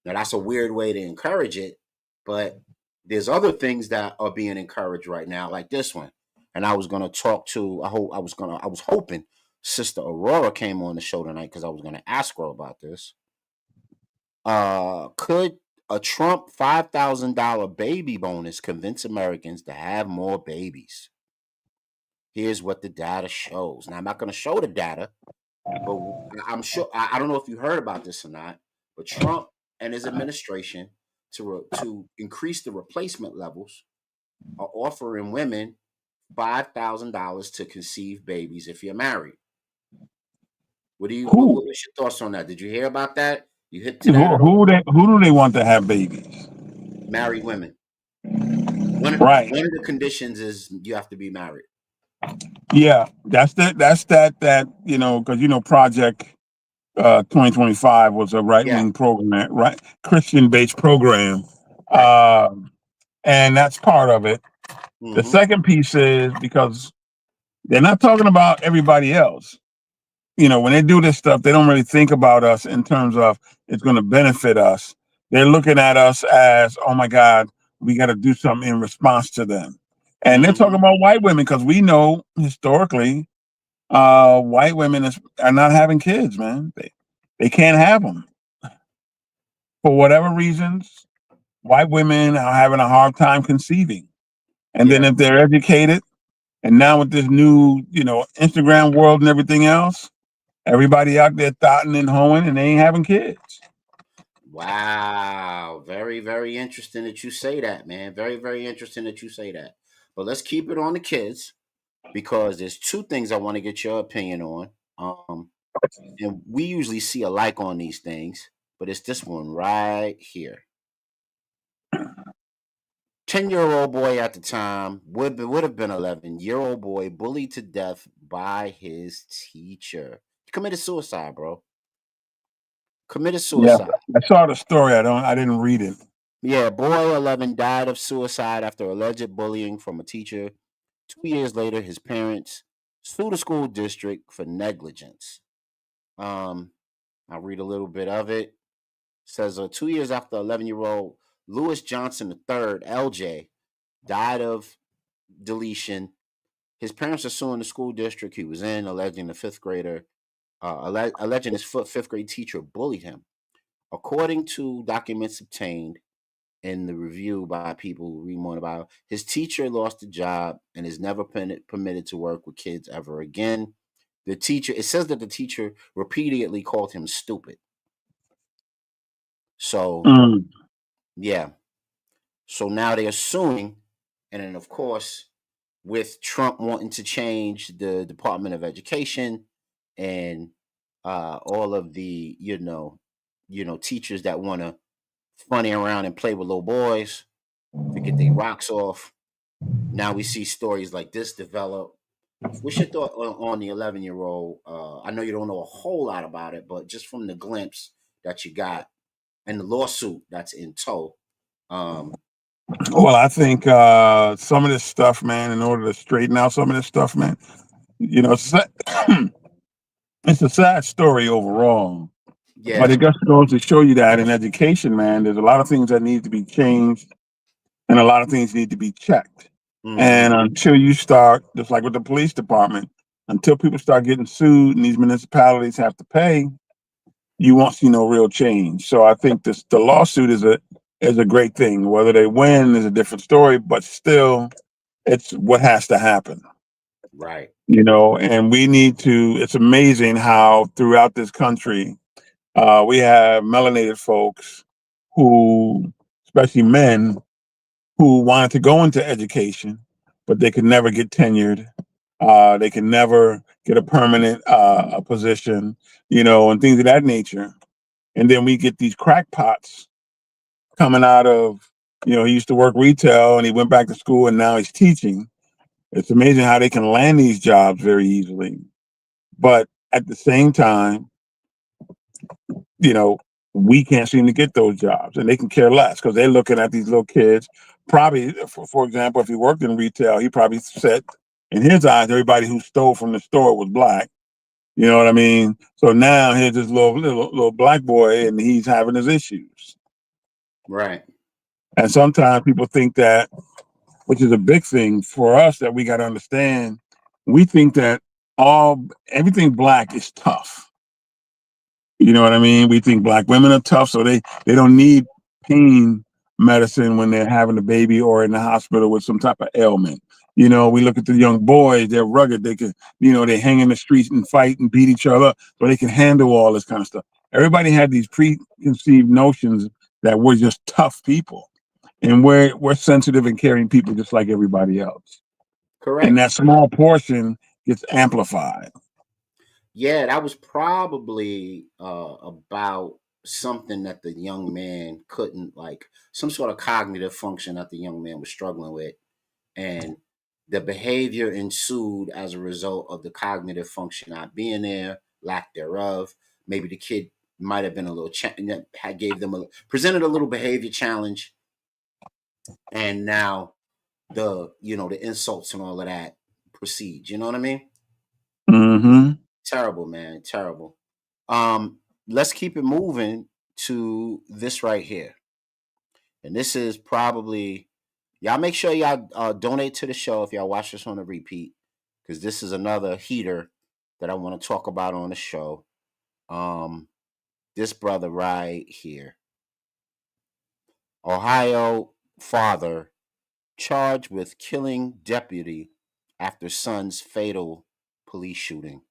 Now that's a weird way to encourage it, but there's other things that are being encouraged right now, like this one. And I was gonna talk to. I was hoping Sister Aurora came on the show tonight because I was gonna ask her about this. Could a Trump $5,000 baby bonus convince Americans to have more babies? Here's what the data shows. Now I'm not gonna show the data, but I'm sure I don't know if you heard about this or not. But Trump and his administration, to increase the replacement levels, are offering women $5,000 to conceive babies if you're married. who What's your thoughts on that? Did you hear about that? You hit to that who at all? who do they want to have babies? Married women. Right. One of the conditions is you have to be married. Yeah, that's that because Project 2025 was a right Yeah. wing program, right, Christian based program, Right. uh, and that's part of it. The Mm-hmm. second piece is because they're not talking about everybody else. When they do this stuff, they don't really think about us in terms of it's going to benefit us. They're looking at us as, oh my God, we got to do something in response to them. And they're talking Mm-hmm. about white women because we know historically, white women are not having kids, man. They can't have them for whatever reasons. White women are having a hard time conceiving. And then Yeah. if they're educated, and now with this new, Instagram world and everything else, everybody out there thotting and hoeing and they ain't having kids. Wow. Very, very interesting that you say that, man. Very, very interesting that you say that. But let's keep it on the kids, because there's two things I want to get your opinion on. And we usually see a like on these things, but it's this one right here. 10-year-old boy at the time, would have been 11-year-old boy, bullied to death by his teacher. He committed suicide, bro. Committed Yeah, suicide. I saw the story. I didn't read it. Yeah, boy 11 died of suicide after alleged bullying from a teacher. 2 years later, his parents sued the school district for negligence. Um, I'll read a little bit of it. It says 2 years after 11-year-old Lewis Johnson III, LJ, died of deletion, his parents are suing the school district he was in, alleging the fifth grader, alleging his fifth grade teacher bullied him. According to documents obtained in the review by people who read more about it, his teacher lost a job and is never permitted to work with kids ever again. It says that the teacher repeatedly called him stupid. So, Mm. yeah. So now they're suing. And then, of course, with Trump wanting to change the Department of Education and all of the teachers that want to funny around and play with little boys to get their rocks off. Now we see stories like this develop. What's your thought on the 11-year-old? I know you don't know a whole lot about it, but just from the glimpse that you got and the lawsuit that's in tow. Um, Well, I think some of this stuff, man, in order to straighten out some of this stuff, man, it's, it's a sad story overall. But yeah. it just goes to show you that in education, man, there's a lot of things that need to be changed and a lot of things need to be checked. And Mm-hmm. until you start, just like with the police department, until people start getting sued and these municipalities have to pay, you won't see no real change. So I think the lawsuit is a great thing. Whether they win is a different story, but still, it's what has to happen. Right. And we need to. It's amazing how throughout this country we have melanated folks who, especially men, who wanted to go into education, but they could never get tenured. They can never get a permanent a position, and things of that nature. And then we get these crackpots coming out of, he used to work retail and he went back to school and now he's teaching. It's amazing how they can land these jobs very easily. But at the same time, you know, we can't seem to get those jobs and they can care less because they're looking at these little kids. Probably, for example, if he worked in retail, he probably said in his eyes, everybody who stole from the store was black. You know what I mean? So now here's this little black boy and he's having his issues. Right. And sometimes people think that, which is a big thing for us that we got to understand, we think that everything black is tough. You know what I mean? We think black women are tough, so they don't need pain medicine when they're having a baby or in the hospital with some type of ailment. We look at the young boys, they're rugged, they can, they hang in the streets and fight and beat each other so they can handle all this kind of stuff. Everybody had these preconceived notions that we're just tough people. And we're sensitive and caring people just like everybody else. And Correct. that small portion gets amplified. Yeah, that was probably about something that the young man couldn't like some sort of cognitive function that the young man was struggling with, and the behavior ensued as a result of the cognitive function not being there, lack thereof. Maybe the kid might have been a little had gave them a presented a little behavior challenge, and now the insults and all of that proceed. You know what I mean? Hmm. Terrible, man. Terrible. Let's keep it moving to this right here. And this is probably y'all make sure y'all donate to the show if y'all watch this on a repeat, because this is another heater that I want to talk about on the show. Um, this brother right here, Ohio father charged with killing deputy after son's fatal police shooting.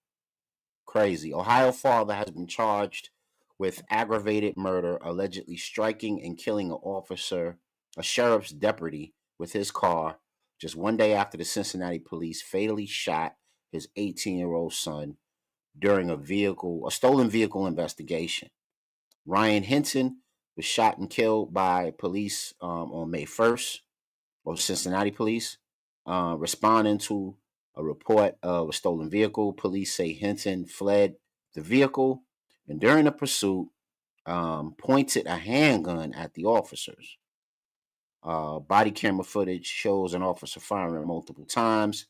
Crazy. Ohio father has been charged with aggravated murder, allegedly striking and killing an officer, a sheriff's deputy, with his car just one day after the Cincinnati police fatally shot his 18-year-old son during a stolen vehicle investigation. Ryan Hinton was shot and killed by police on May 1st, or Cincinnati police, responding to a report of a stolen vehicle. Police say Hinton fled the vehicle and during the pursuit pointed a handgun at the officers. Body camera footage shows an officer firing multiple times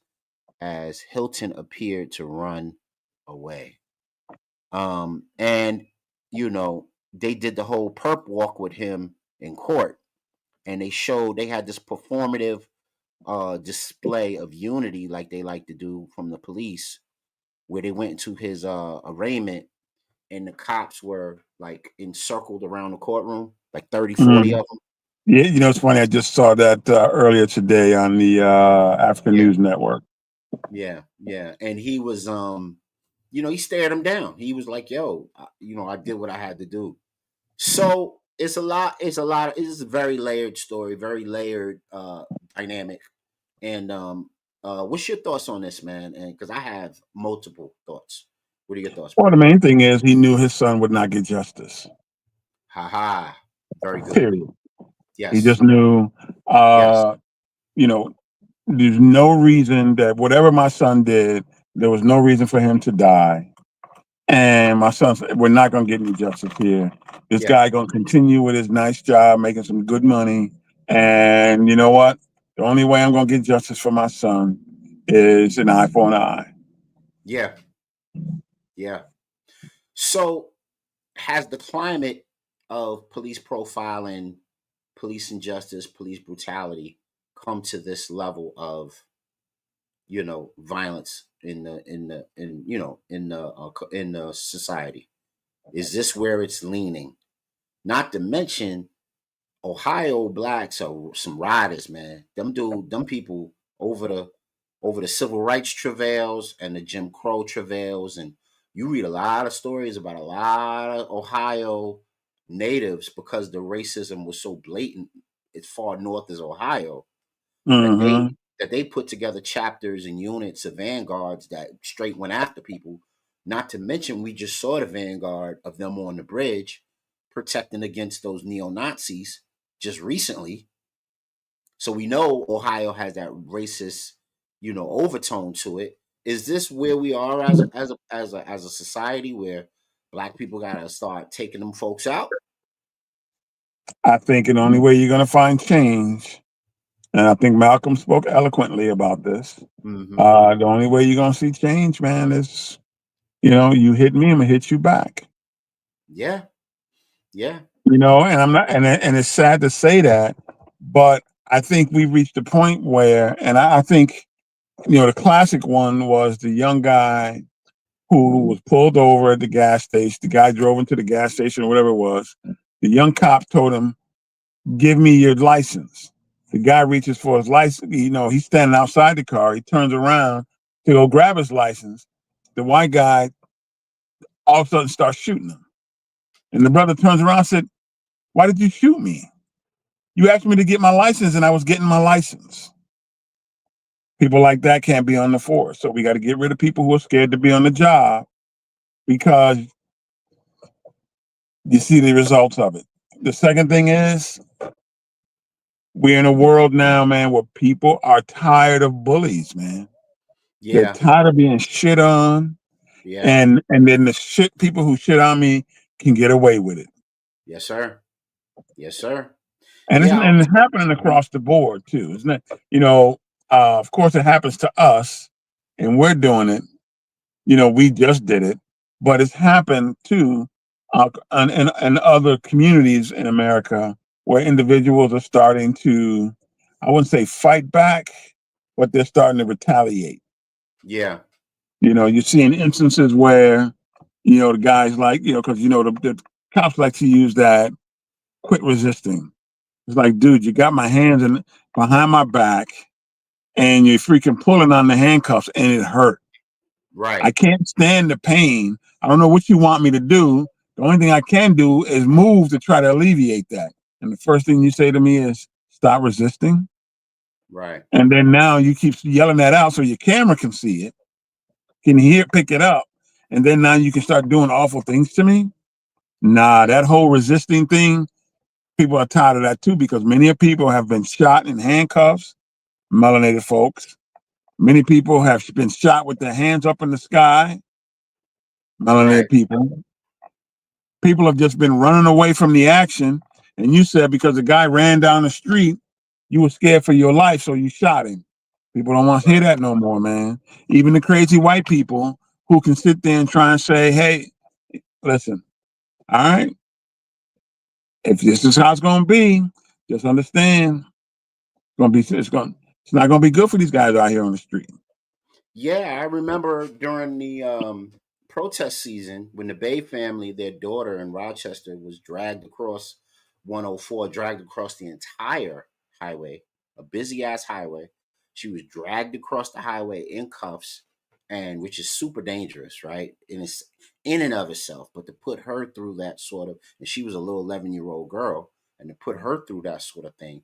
as Hilton appeared to run away. And, they did the whole perp walk with him in court, and they had this performative display of unity like they like to do from the police, where they went into his arraignment and the cops were like encircled around the courtroom, like 30, 40 Mm. of them. Yeah, it's funny. I just saw that earlier today on the African Yeah, News Network. yeah, yeah. And he was, he stared him down. He was like, "Yo, I did what I had to do." So it's a lot. It's a lot. It's a very layered story, very layered dynamic, and What's your thoughts on this, man? And because I have multiple thoughts. What are your thoughts, Well, bro? the main thing is he knew his son would not get justice. Ha ha. Very good. Period. He Yes. just knew, Yes. uh, you know, there's no reason that whatever my son did, there was no reason for him to die. And my son said, "We're not gonna get any justice here. This Yeah. guy gonna continue with his nice job, making some good money. And you know what? The only way I'm gonna get justice for my son is an eye for an eye." Yeah. Yeah. So has the climate of police profiling, police injustice, police brutality come to this level of violence in the society? Is this where it's leaning? Not to mention Ohio blacks are some riders, man. Them people over the civil rights travails and the Jim Crow travails, and you read a lot of stories about a lot of Ohio natives because the racism was so blatant as far north as Ohio that they Hmm. that they put together chapters and units of vanguards that straight went after people. Not to mention, we just saw the vanguard of them on the bridge protecting against those neo Nazis just recently. So we know Ohio has that racist, overtone to it. Is this where we are as a society where black people gotta start taking them folks out? I think the only way you're gonna find change, and I think Malcolm spoke eloquently about this. Hmm. The only way you're gonna see change, man, is you hit me, I'm gonna hit you back. Yeah, yeah, And I'm not, and it's sad to say that, but I think we reached a point where, and I think, the classic one was the young guy who was pulled over at the gas station. The guy drove into the gas station or whatever it was. The young cop told him, "Give me your license." The guy reaches for his license. He's standing outside the car. He turns around to go grab his license. The white guy all of a sudden starts shooting him. And the brother turns around and said, "Why did you shoot me? You asked me to get my license and I was getting my license." People like that can't be on the force. So we got to get rid of people who are scared to be on the job because you see the results of it. The second thing is we're in a world now, man, where people are tired of bullies, man. They're yeah, tired of being shit on, yeah. and then the shit people who shit on me can get away with it. Yes, sir. Yes, sir. And Yeah. it's happening across the board too, isn't it? Of course it happens to us and we're doing it. We just did it, but it's happened too in other communities in America where individuals are starting to, I wouldn't say fight back, but they're starting to retaliate. Yeah. You're seeing instances where, the guys like, because, the cops like to use that quit resisting. It's like, dude, you got my hands behind my back and you're freaking pulling on the handcuffs and it hurt. I Right. can't stand the pain. I don't know what you want me to do. The only thing I can do is move to try to alleviate that. And the first thing you say to me is, "Stop resisting." Right. And then now you keep yelling that out so your camera can see it, can hear, pick it up. And then now you can start doing awful things to me. Nah, that whole resisting thing, people are tired of that too because many people have been shot in handcuffs, melanated folks. Many people have been shot with their hands up in the sky, melanated Right. people. People have just been running away from the action. And you said because the guy ran down the street, you were scared for your life, so you shot him. People don't want to hear Right. that no more, man. Even the crazy white people who can sit there and try and say, "Hey, listen, all right, if this is how it's going to be, just understand it's not going to be good for these guys out here on the street." Yeah, I remember during the protest season when the Bay family, their daughter in Rochester, was dragged across 104, dragged across the entire highway, a busy ass highway. She was dragged across the highway in cuffs, and which is super dangerous, right? And it's in and of itself. But to put her through that sort of, and she was a little 11-year-old girl, and to put her through that sort of thing,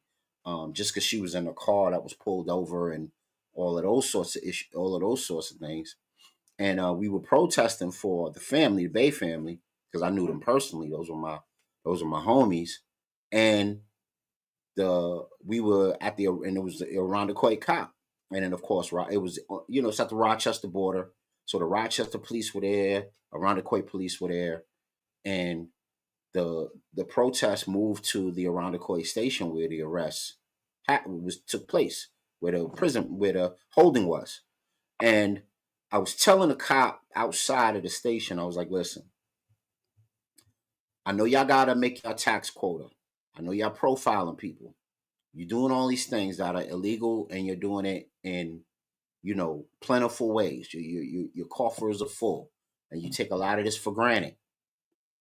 just because she was in a car that was pulled over and all of those sorts of issues, all of those sorts of things. And we were protesting for the family, the Bay family, because I knew them personally. Those were my homies, and we were at the and it was the Irondequoit cop, and then of course it was it's at the Rochester border, so the Rochester police were there, Irondequoit police were there, and the protest moved to the Irondequoit station where the arrest took place, where the holding was, and I was telling the cop outside of the station, I was like, listen, I know y'all gotta make your tax quota. I know y'all profiling people. You're doing all these things that are illegal, and you're doing it in, plentiful ways. Your coffers are full, and you take a lot of this for granted.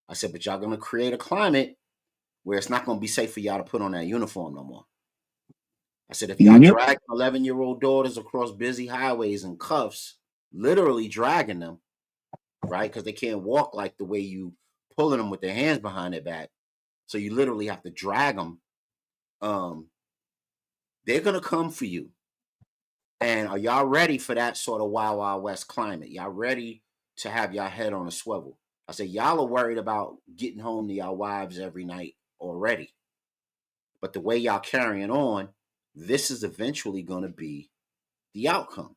I said, but y'all gonna create a climate where it's not gonna be safe for y'all to put on that uniform no more. I said, if y'all Yep. drag 11-year-old daughters across busy highways in cuffs, literally dragging them, right? Because they can't walk like the way you pulling them with their hands behind their back. So you literally have to drag them. They're gonna come for you. And are y'all ready for that sort of Wild Wild West climate? Y'all ready to have y'all head on a swivel? I said, y'all are worried about getting home to y'all wives every night already. But the way y'all carrying on, this is eventually going to be the outcome.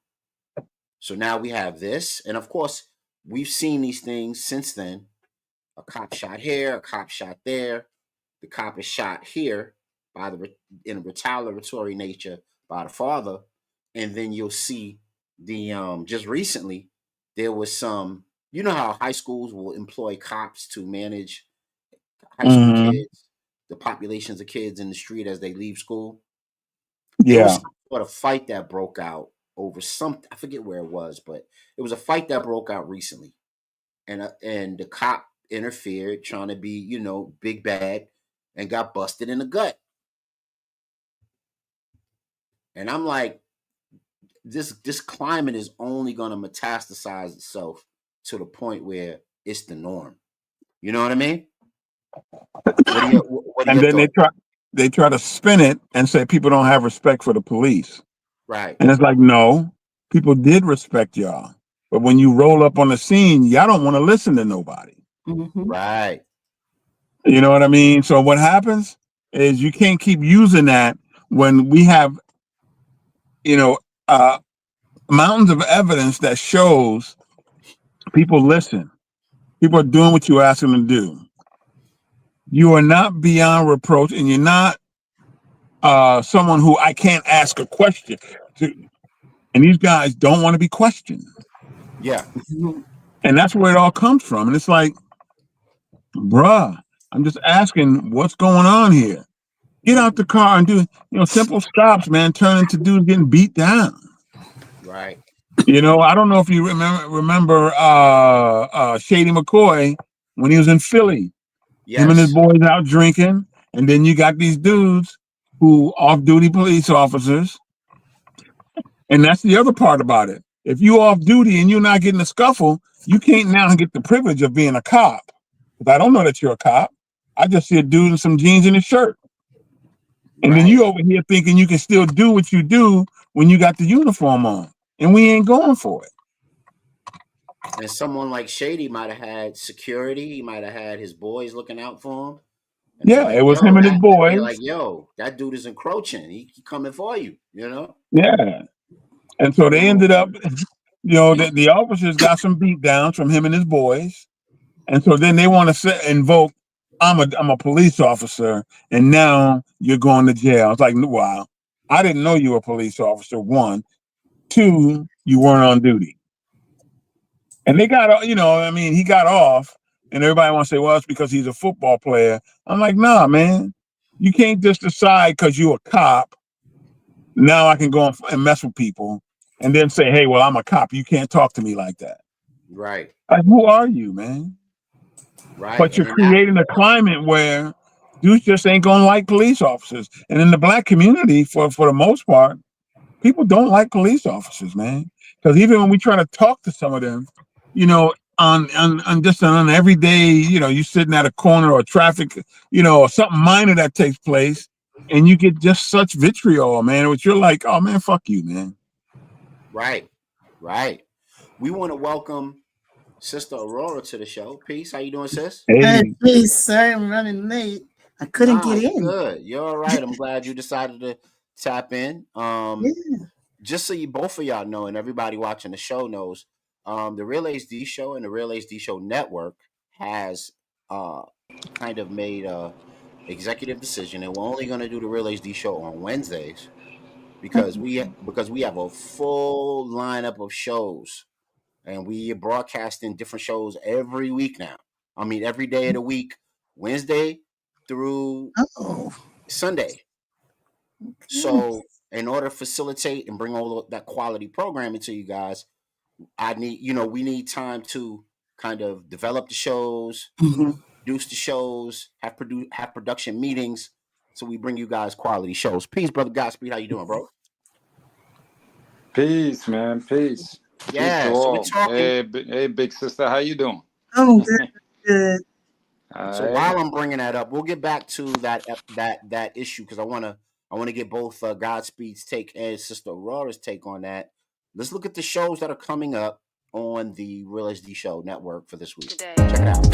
So now we have this. And of course, we've seen these things since then. A cop shot here, a cop shot there. The cop is shot here in a retaliatory nature by the father. And then you'll see just recently, there was some, you know how high schools will employ cops to manage high school Mm-hmm. kids, the populations of kids in the street as they leave school. There was Yeah. some sort of fight that broke out over something. I forget where it was, but it was a fight that broke out recently, and the cop interfered, trying to be, big bad, and got busted in the gut. And I'm like, this climate is only going to metastasize itself to the point where it's the norm. You know what I mean? What are And your then thoughts? they try to spin it and say people don't have respect for the police. Right, And it's like, no, people did respect y'all. But when you roll up on the scene, y'all don't want to listen to nobody. Mm-hmm. right, You know what I mean? So what happens is you can't keep using that when we have, you know, uh, mountains of evidence that shows people listen. People are doing what you ask them to do. You are not beyond reproach, and you're not someone who I can't ask a question to. And these guys don't want to be questioned. yeah, And that's where it all comes from. And it's like, bruh, I'm just asking what's going on here. Get out the car and do, simple stops, man, turn into dudes getting beat down. right, I don't know if you remember Shady McCoy when he was in Philly. Him and his yes, boys out drinking, and then you got these dudes who off-duty police officers. And that's the other part about it. If you off duty and you're not getting a scuffle, you can't now get the privilege of being a cop. Because I don't know that you're a cop. I just see a dude in some jeans and a shirt. And then right. you over here thinking you can still do what you do when you got the uniform on. And we ain't going for it. And someone like Shady might have had security. He might have had his boys looking out for him, and they're Yeah, like, it was "Yo, him and his boys. that dude is encroaching. He coming for you." You know. Yeah. And so they Oh, ended up, the officers got some beat downs from him and his boys. And so then they want to invoke, I'm a police officer, and now you're going to jail. It's like, wow, I didn't know you were a police officer. One, two, you weren't on duty. And they got, he got off, and everybody wants to say, well, it's because he's a football player. I'm like, nah, man, you can't just decide because you're a cop. Now I can go and mess with people, and then say, hey, well, I'm a cop. You can't talk to me like that. right, Like, who are you, man? right. But And you're then that, creating a climate where dudes just ain't gonna like police officers. And in the black community, for the most part, people don't like police officers, man. Because even when we try to talk to some of them, on just on an everyday, you sitting at a corner or traffic, or something minor that takes place, and you get just such vitriol, man, which you're like, oh man, fuck you, man. Right. Right. We want to welcome Sister Aurora to the show. Peace. How you doing, sis? Hey, Hey, please, sorry I'm running late. I couldn't Nah, get you in. good. You're all right. I'm glad you decided to tap in. Yeah. Just so you both of y'all know, and everybody watching the show knows, the Real HD Show and the Real HD Show Network has uh kind of made a executive decision, and we're only going to do the Real HD Show on Wednesdays because we have a full lineup of shows, and we are broadcasting different shows every week now. I mean, every day of the week, Wednesday through Oh, Sunday. okay. So, in order to facilitate and bring all of that quality programming to you guys, I need, we need time to kind of develop the shows, Mhm. produce the shows, have production meetings, so we bring you guys quality shows. Peace, brother Godspeed. How you doing, bro? Peace, man. Peace. Peace to Yeah. So we're all. talking. Hey, big sister, how you doing? I'm good. Good. So All right. while I'm bringing that up, we'll get back to that issue because I want to get both Godspeed's take and Sister Aurora's take on that. Let's look at the shows that are coming up on the Real SD Show Network for this week. Today. Check it out.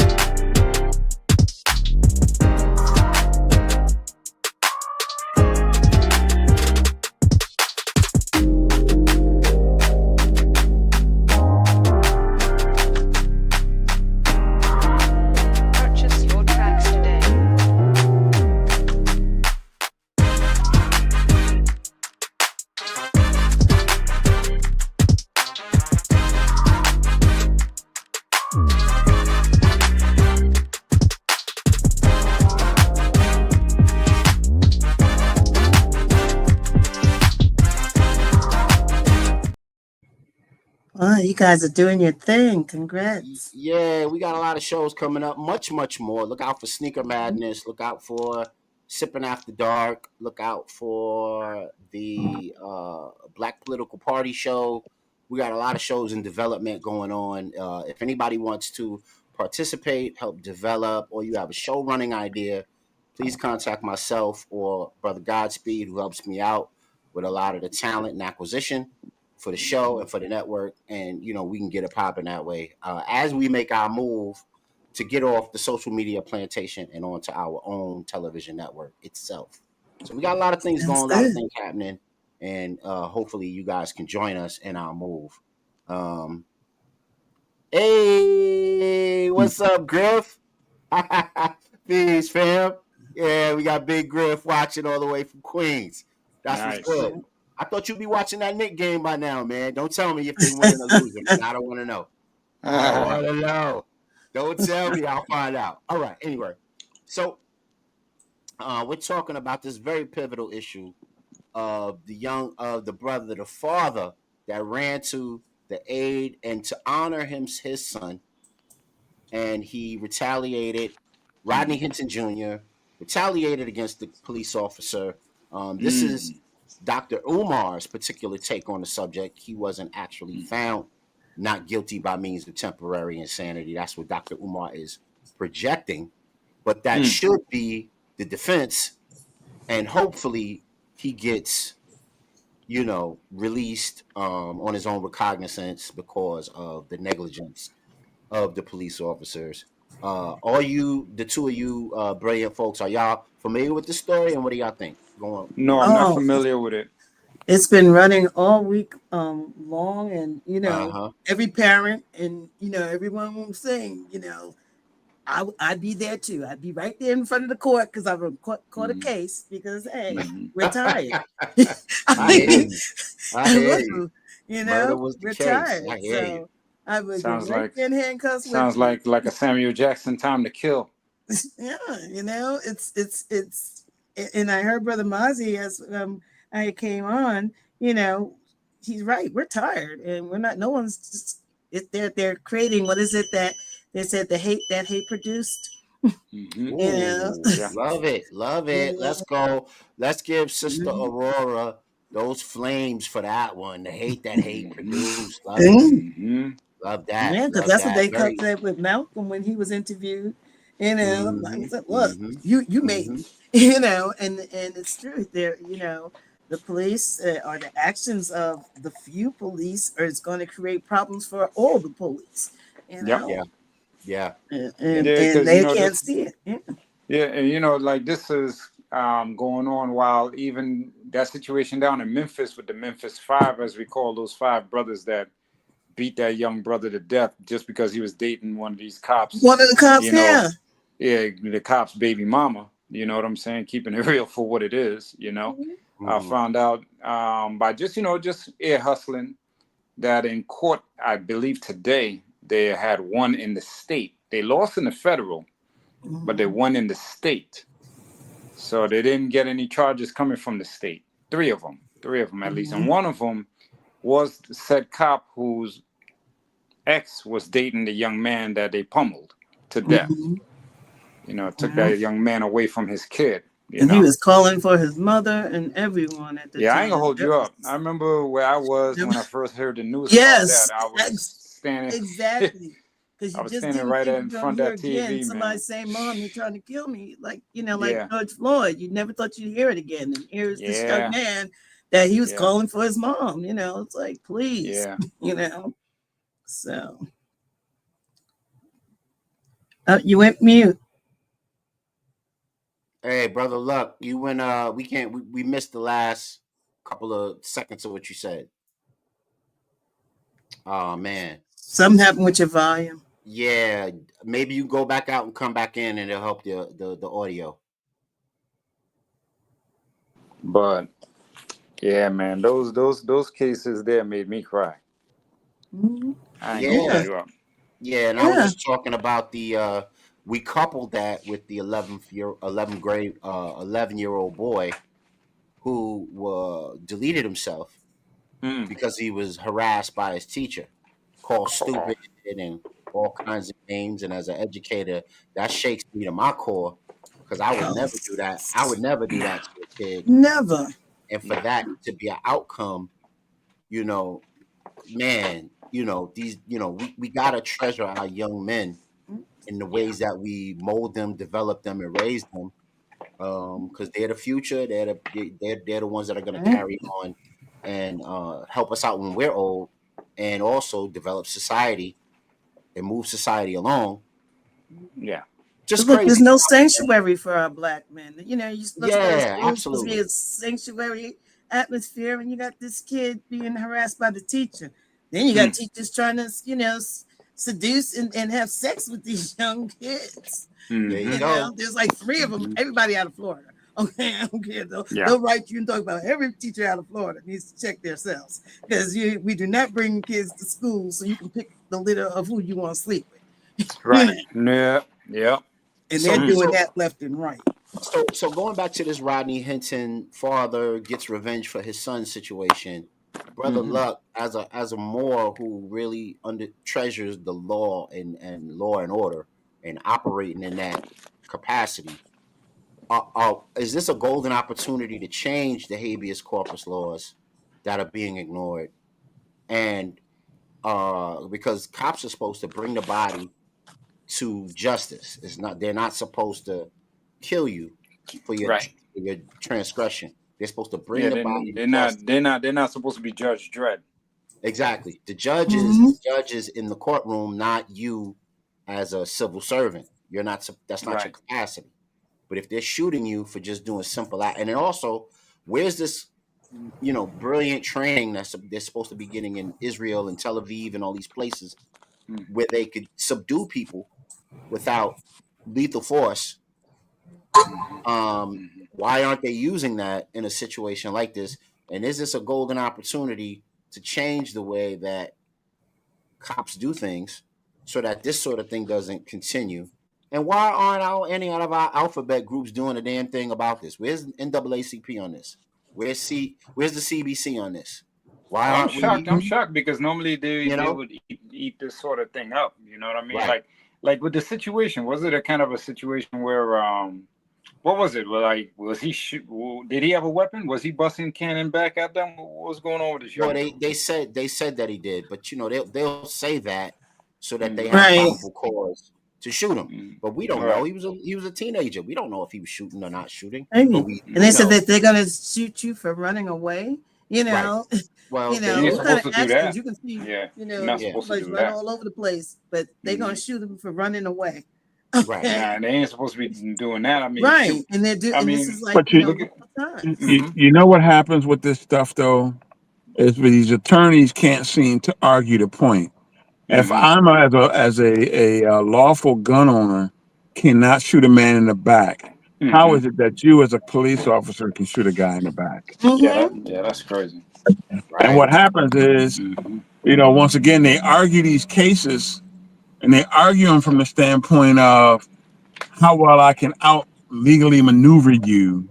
Purchase your tracks today. Oh, you guys are doing your thing. Congrats. Yeah, we got a lot of shows coming up. Much more. Look out for Sneaker Mhm. Madness. Look out for Sipping After Dark. Look out for the Black Political Party show. We got a lot of shows in development going on. If anybody wants to participate, help develop, or you have a show running idea, please contact myself or Brother Godspeed, who helps me out with a lot of the talent and acquisition for the show and for the network, and we can get it popping that way as we make our move to get off the social media plantation and onto our own television network itself. So we got a lot of things Sounds going, a lot of good. things happening, and hopefully you guys can join us in our move. um hey, what's up, Griff? Peace, fam. Yeah, we got Big Griff watching all the way from Queens. That's what's Nice. good. I thought you'd be watching that Nick game by now, man. Don't tell me if they winning or losing, man. I don't want to know. I don't want to know. Don't tell me. I'll find out. All right. Anyway, so we're talking about this very pivotal issue of the brother, the father that ran to the aid and to honor his son, and he retaliated. Rodney Hinton Jr. retaliated against the police officer. This is Mm, Dr. Umar's particular take on the subject. He wasn't actually found not guilty by means of temporary insanity. That's what Dr. Umar is projecting. But that mm, should be the defense. And hopefully he gets, released on his own recognizance because of the negligence of the police officers. Are you, the two of you brilliant folks, are y'all familiar with the story, and what do y'all think? no, I'm Going not Oh, familiar with it. it's been running all week long, and Uh huh. every parent and everyone will saying, I'd be there too. I'd be right there in front of the court because I've caught a Mm, case because hey, mm, we're tired. I I hear mean, you. I I hear you. will, Murder was the we're case. I tired. hear you. So I would get sounds right like there in handcuffs with sounds you. like a Samuel Jackson Time to Kill. Yeah, and I heard Brother Mozzie as I came on, you know, he's right. We're tired and we're not, no one's just, they're creating, what is it that they said that hate produced, Hmm. you know, Ooh, Yeah. love it. Love you it. Let's go. Let's give Sister know. Aurora those flames for that one. The hate that hate Hmm. produced. Love it. Mhm. Hmm. Love that. Yeah, because Love that's what that. they cut Very. that with Malcolm when he was interviewed. I Mm-hmm. said, look, Mm-hmm. you made Mm-hmm. me, and it's true. There, the police or the actions of the few police is going to create problems for all the police, you Yep. know, Yeah. Yeah. and Yeah. and, Yeah, and because you they know can't this. see it. Yeah. Yeah, and like this is going on while even that situation down in Memphis with the Memphis Five, as we call those five brothers that beat that young brother to death just because he was dating one of these cops. One of the cops, You know, yeah. yeah, the cop's baby mama. You know what I'm saying? Keeping it real for what it is. I Hmm. found out by just just ear hustling that in court, I believe today they had one in the state. They lost in the federal, but they Mhm. won in the state. So they didn't get any charges coming from the state. Three of them at least, and Mhm. one of them was said cop whose ex was dating the young man that they pummeled to death. Mhm. Took Yeah. that young man away from his kid. And he was calling for his mother and everyone at the Yeah, I ain't gonna time. hold you up. I remember where I was when I first heard the news about that. Yes, I was standing, exactly. Because I you was just standing didn't right think in you're going front to of hear that again TV, somebody man. say, "Mom, you're trying to kill me," like like Yeah, George Floyd. You never thought you'd hear it again. And here's this young yeah, man that he was yeah, calling for his mom. It's like, please, yeah. you know. So you went mute. Hey, brother Luck, you went. We can't. We missed the last couple of seconds of what you said. Oh man. Something happened with your volume. Yeah. Maybe you go back out and come back in, and it'll help the audio. But yeah, man, those cases there made me cry. Mhm. I ain't gonna hold Yeah. Yeah, you up. Yeah. And I was yeah. just talking about the. We coupled that with the 11-year-old boy who deleted himself Mm. because he was harassed by his teacher, called stupid and all kinds of names. And as an educator, that shakes me to my core because I would Oh, never do that. I would never do that to a kid. never. And for that to be an outcome, you know, man, we gotta treasure our young men in the Yeah. ways that we mold them, develop them, and raise them. Because they're the future. They're the ones that are gonna Right? carry on and help us out when we're old, and also develop society and move society along. Yeah. Just Look, there's crazy no stuff, man. sanctuary for our black men. You're supposed to go to Yeah, school, it's supposed to be absolutely. a sanctuary atmosphere, and you got this kid being harassed by the teacher. Then you got Mm. teachers trying to, seduce and have sex with these young kids. There you Mm-hmm. go. There's like three of them, Mm-hmm. everybody out of Florida. Okay, I don't care. They'll, Yeah. they'll write you and talk about every teacher out of Florida needs to check themselves because we do not bring kids to school so you can pick the litter of who you want to sleep with. Right. Yeah. Yeah. And they're So Mm. doing so that left and right. so going back to this Rodney Hinton father gets revenge for his son situation, brother Mm-hmm. Luck, as a Moor who really treasures the law and law and order and operating in that capacity, is this a golden opportunity to change the habeas corpus laws that are being ignored? And because cops are supposed to bring the body to justice, they're not supposed to kill you for Right. your transgression. They're supposed to bring Yeah. the They're, body to they're not. justice. They're not supposed to be Judge Dredd. Exactly. The Mhm. judges in the courtroom, not you as a civil servant. You're not. That's not your Right. capacity. But if they're shooting you for just doing simple act, and then also, where's this, brilliant training they're supposed to be getting in Israel and Tel Aviv and all these places Mm. where they could subdue people without lethal force? Mm-hmm. Why aren't they using that in a situation like this? And is this a golden opportunity to change the way that cops do things so that this sort of thing doesn't continue? And why aren't any of our alphabet groups doing a damn thing about this? Where's NAACP on this? Where's the CBC on this? Why Oh, I'm aren't shocked. we? I'm shocked because normally they You they know, would eat this sort of thing up. You know what I mean? right? Like with the situation, was it a kind of a situation where what was it? Well, like was he did he have a weapon? Was he busting cannon back at them? What was going on with this Well, young they dude? they said they said that he did, but they'll say that so that they Mm. have Right. probable cause. to shoot him. But we don't know. Right. He was a teenager. We don't know if he was shooting or not shooting. Right. But we And they said know. that they're gonna shoot you for running away. You Right. know, Well, You ain't what kind supposed of to do accidents that. you can see? Yeah. You You're know, not Yeah. supposed to somebody's do running that. all over the place, but they're gonna Mhm. shoot them for running away. Right. Okay. Nah, they ain't supposed to be doing that. I mean, Right. shoot. And they're I and this mean, is like, But you, look all at. the time. you Mhm. you know what happens with this stuff though is these attorneys can't seem to argue the point. If Mhm. I'm as a lawful gun owner cannot shoot a man in the back, how Mhm. is it that you as a police officer can shoot a guy in the back? Mm-hmm. Yeah, that's crazy. And Right. what happens is, Mhm. once again, they argue these cases and they argue them from the standpoint of how well I can out legally maneuver you.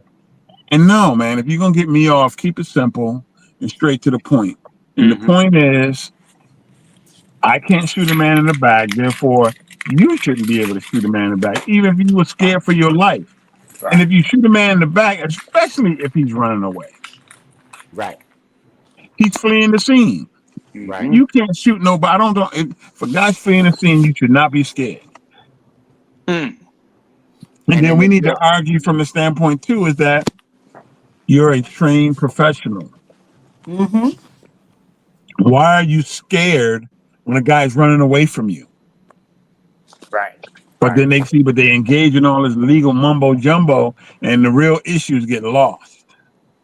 And no, man, if you're going to get me off, keep it simple and straight to the point. And the Mhm. point is, I can't shoot a man in the back. Therefore, you shouldn't be able to shoot a man in the back, even if you were scared for your life. And Right. if you shoot a man in the back, especially if he's running away, Right. he's fleeing the scene. Right. Mhm. You can't shoot nobody. I don't. For guys fleeing the scene, you should not be scared. Mm. And And then in we the need to judge. argue from the standpoint too is that you're a trained professional. Mm-hmm. Why are you scared when a guy's running away from you? Right. But Right. then but they engage in all this legal mumbo jumbo, and the real issues get lost.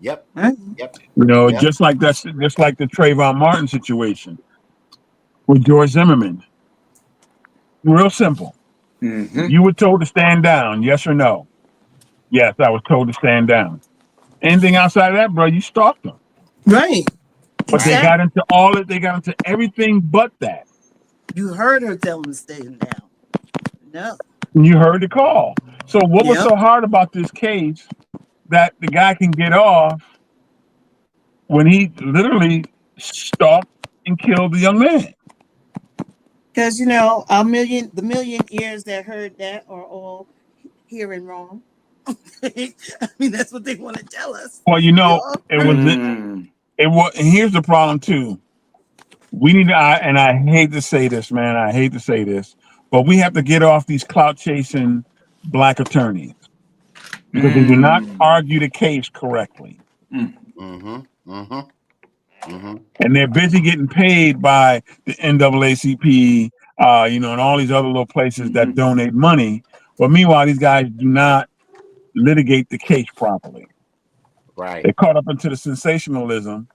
Yep. Right. Yep. Yep. Just like the Trayvon Martin situation with George Zimmerman. Real simple. Mhm. You were told to stand down, yes or no? Yes, I was told to stand down. Anything outside of that, bro, you stalked them. Right. But they Right. got Exactly. into all it. They got into everything but that. You heard her tell them to stay down. No. And you heard the call. So what was Yep. so hard about this case that the guy can get off when he literally stalked and killed the young man? Because the million ears that heard that are all hearing wrong. I mean, that's what they want to tell us. Well, We all it heard was it. Mm. it was. And here's the problem too. We need to, and I hate to say this, man. I hate to say this, but we have to get off these clout chasing black attorneys because they do not Mm. argue the case correctly. Mm. Mm-hmm. Mm-hmm. Mm-hmm. And they're busy getting paid by the NAACP, and all these other little places that Mhm. donate money. But meanwhile, these guys do not litigate the case properly. Right. They're caught up into the sensationalism,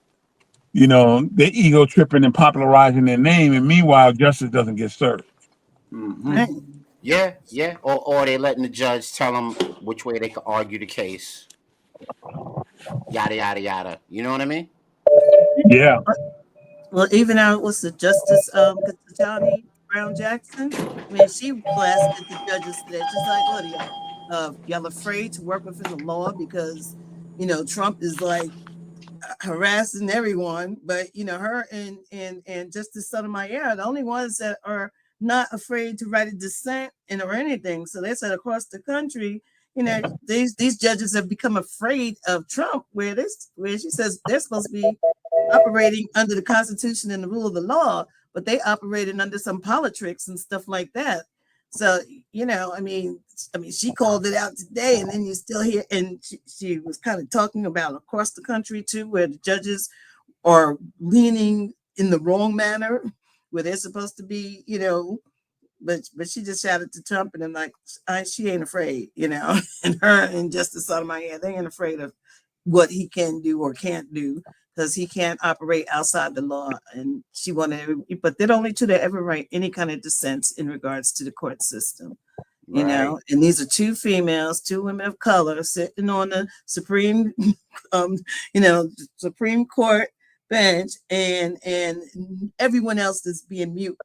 their ego tripping and popularizing their name. And meanwhile, justice doesn't get served. Mhm. Right. Yeah. Yeah. Or they letting the judge tell them which way they can argue the case. Yada yada yada. You know what I mean? Yeah. Well, even out was the Justice Katani Brown Jackson. I mean, she blasted the judges today. She's like, "What are y'all? Y'all afraid to work within the law because Trump is like harassing everyone, but her and Justice Sotomayor are the only ones that are not afraid to write a dissent or anything. So they said across the country, these judges have become afraid of Trump, where she says they're supposed to be operating under the Constitution and the rule of the law, but they operating under some politics and stuff like that. So, I mean, she called it out today, and then you still hear, and she was kind of talking about across the country too, where the judges are leaning in the wrong manner, where they're supposed to be, but she just shouted to Trump, and I'm like, she ain't afraid, and her and Justice Sotomayor, they ain't afraid of what he can do or can't do because he can't operate outside the law. And she wanted, but they're the only two that ever write any kind of dissents in regards to the court system. Right. And these are two females, two women of color sitting on the Supreme, um, Supreme Court bench, and everyone else is being mute,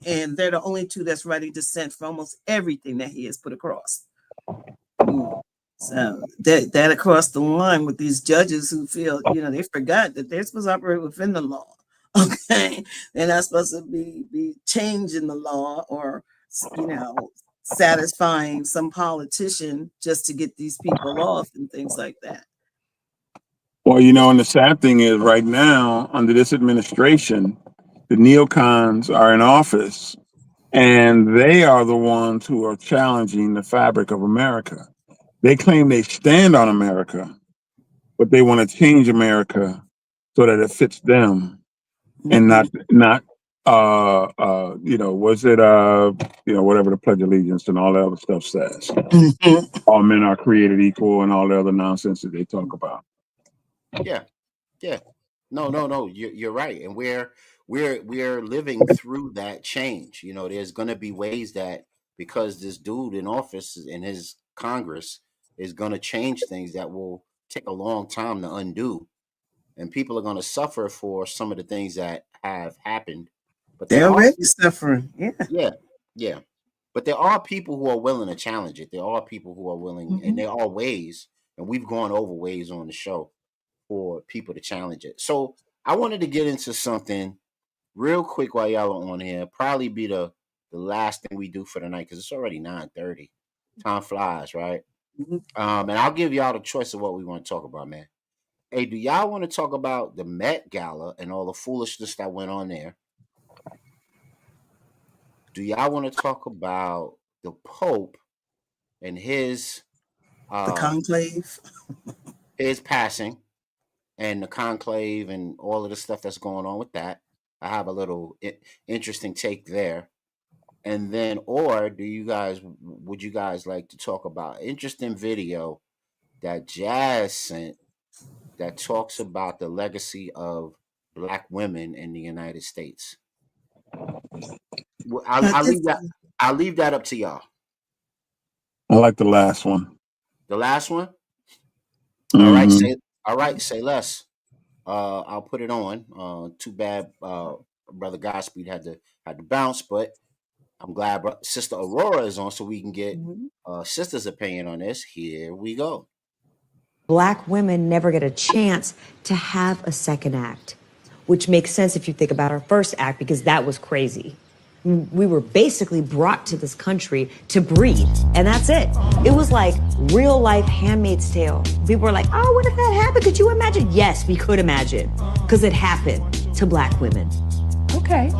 and they're the only two that's writing dissent for almost everything that he has put across. So that across the line with these judges who feel, they forgot that they're supposed to operate within the law. Okay, they're not supposed to be changing the law or satisfying some politician just to get these people off and things like that. Well, and the sad thing is right now, under this administration, the neocons are in office And they are the ones who are challenging the fabric of America. They claim they stand on America, but they want to change America so that it fits them and not was it whatever the Pledge of Allegiance and all that other stuff says. All men are created equal and all the other nonsense that they talk about. Yeah, yeah. No. You're right, and we're living through that change. You know, there's going to be ways that because this dude in office in his Congress is going to change things that will take a long time to undo, and people are going to suffer for some of the things that have happened. But there They're are, already suffering. Yeah. yeah, yeah. But there are people who are willing to challenge it. There are people who are willing, and there are ways, and we've gone over ways on the show for people to challenge it. So I wanted to get into something real quick while y'all are on here. Probably be the last thing we do for the night because it's already 9:30. Time flies, right? And I'll give y'all the choice of what we want to talk about, man. Hey, do y'all want to talk about the Met Gala and all the foolishness that went on there? Do y'all want to talk about the Pope and The uh conclave. his passing and the conclave and all of the stuff that's going on with that? I have a little interesting take there. And then, or would you guys like to talk about interesting video that Jazz sent that talks about the legacy of Black women in the United States? Well, I I'll guess, leave that. I'll leave that up to y'all. I like the last one. The last one. All right, Hmm. say less. I'll put it on. Too bad, brother Godspeed had to bounce, but I'm glad Sister Aurora is on, so we can get Sister's opinion on this. Here we go. Black women never get a chance to have a second act, which makes sense if you think about our first act because that was crazy. We were basically brought to this country to breed, and that's it. It was like real life Handmaid's Tale. People were like, oh, what if that happened? Could you imagine? Yes, we could imagine, because it happened to Black women. Okay.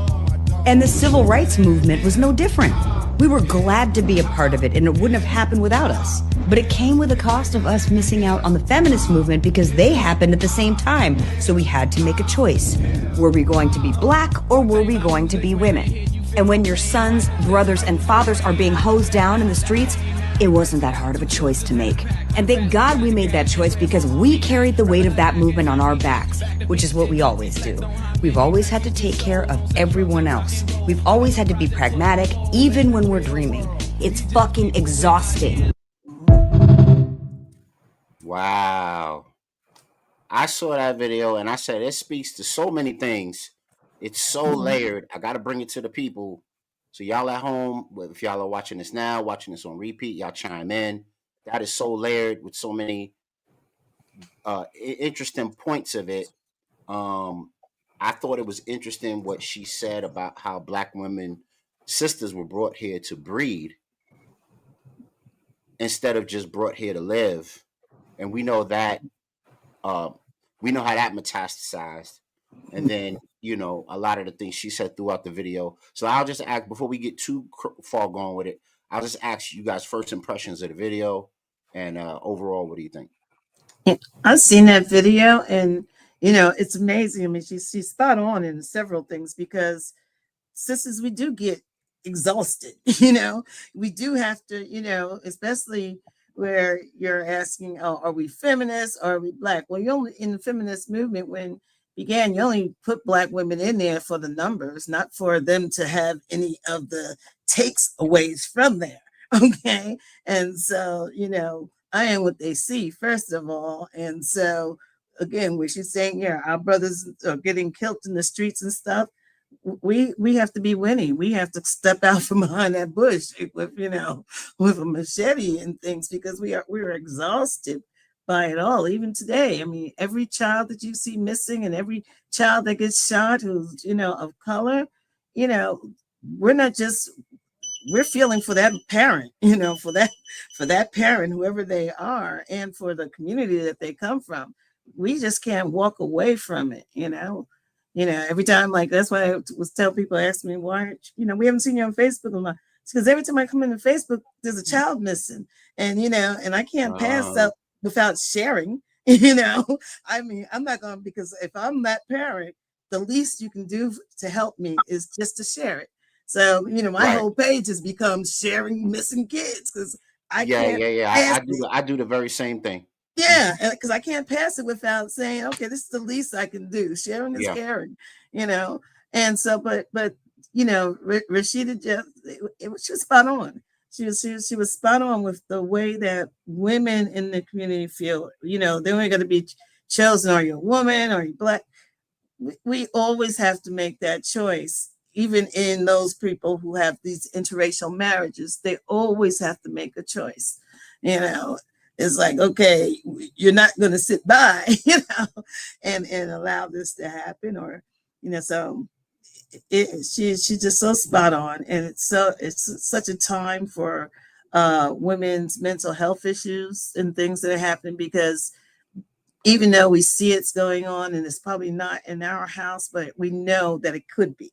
And the civil rights movement was no different. We were glad to be a part of it, and it wouldn't have happened without us. But it came with a cost of us missing out on the feminist movement because they happened at the same time. So we had to make a choice. Were we going to be Black or were we going to be women? And when your sons, brothers, and fathers are being hosed down in the streets, it wasn't that hard of a choice to make. And thank God we made that choice because we carried the weight of that movement on our backs, which is what we always do. We've always had to take care of everyone else. We've always had to be pragmatic, even when we're dreaming. It's fucking exhausting. Wow. I saw that video and I said it speaks to so many things. It's so layered. I got to bring it to the people. So y'all at home, if y'all are watching this now, watching this on repeat, y'all chime in. That is so layered with so many interesting points of it. Um, I thought it was interesting what she said about how Black women sisters were brought here to breed instead of just brought here to live. And we know that uh, we know how that metastasized. And then, a lot of the things she said throughout the video. So I'll just ask before we get too far gone with it, I'll just ask you guys first impressions of the video and overall, what do you think? I've seen that video, and it's amazing. I mean, she's spot on in several things because sisters, we do get exhausted. We do have to, especially where you're asking, oh, are we feminists or are we Black? Well, you only in the feminist movement when began, you only put Black women in there for the numbers, not for them to have any of the takes aways from there. Okay. And so, I am what they see, first of all. And so again, where she's saying, yeah, our brothers are getting killed in the streets and stuff, we have to be winning. We have to step out from behind that bush with a machete and things because we're exhausted by it all. Even today, I mean, every child that you see missing and every child that gets shot who's of color, we're not just we're feeling for that parent, for that parent, whoever they are, and for the community that they come from. We just can't walk away from it. Every time, like, that's why I was tell people, ask me, why aren't we haven't seen you on Facebook a lot. It's because every time I come into Facebook, there's a child missing, and I can't pass Uh, up without sharing. I mean, I'm not going to, because if I'm that parent, the least you can do to help me is just to share it. So, my right. whole page has become sharing missing kids because I Yeah, can't yeah, yeah. pass I do it. I do the very same thing. Yeah, Mhm. because I can't pass it without saying, okay, this is the least I can do. Sharing is Yeah. caring, you know. And so, but Rashida just she was spot on. She was spot on with the way that women in the community feel. They're only going to be chosen. Are you a woman? Are you black? We always have to make that choice. Even in those people who have these interracial marriages, they always have to make a choice. You know, it's like, okay, you're not going to sit by, and allow this to happen, or so she's just so spot on, and it's such a time for women's mental health issues and things that are happening, because even though we see it's going on and it's probably not in our house, but we know that it could be.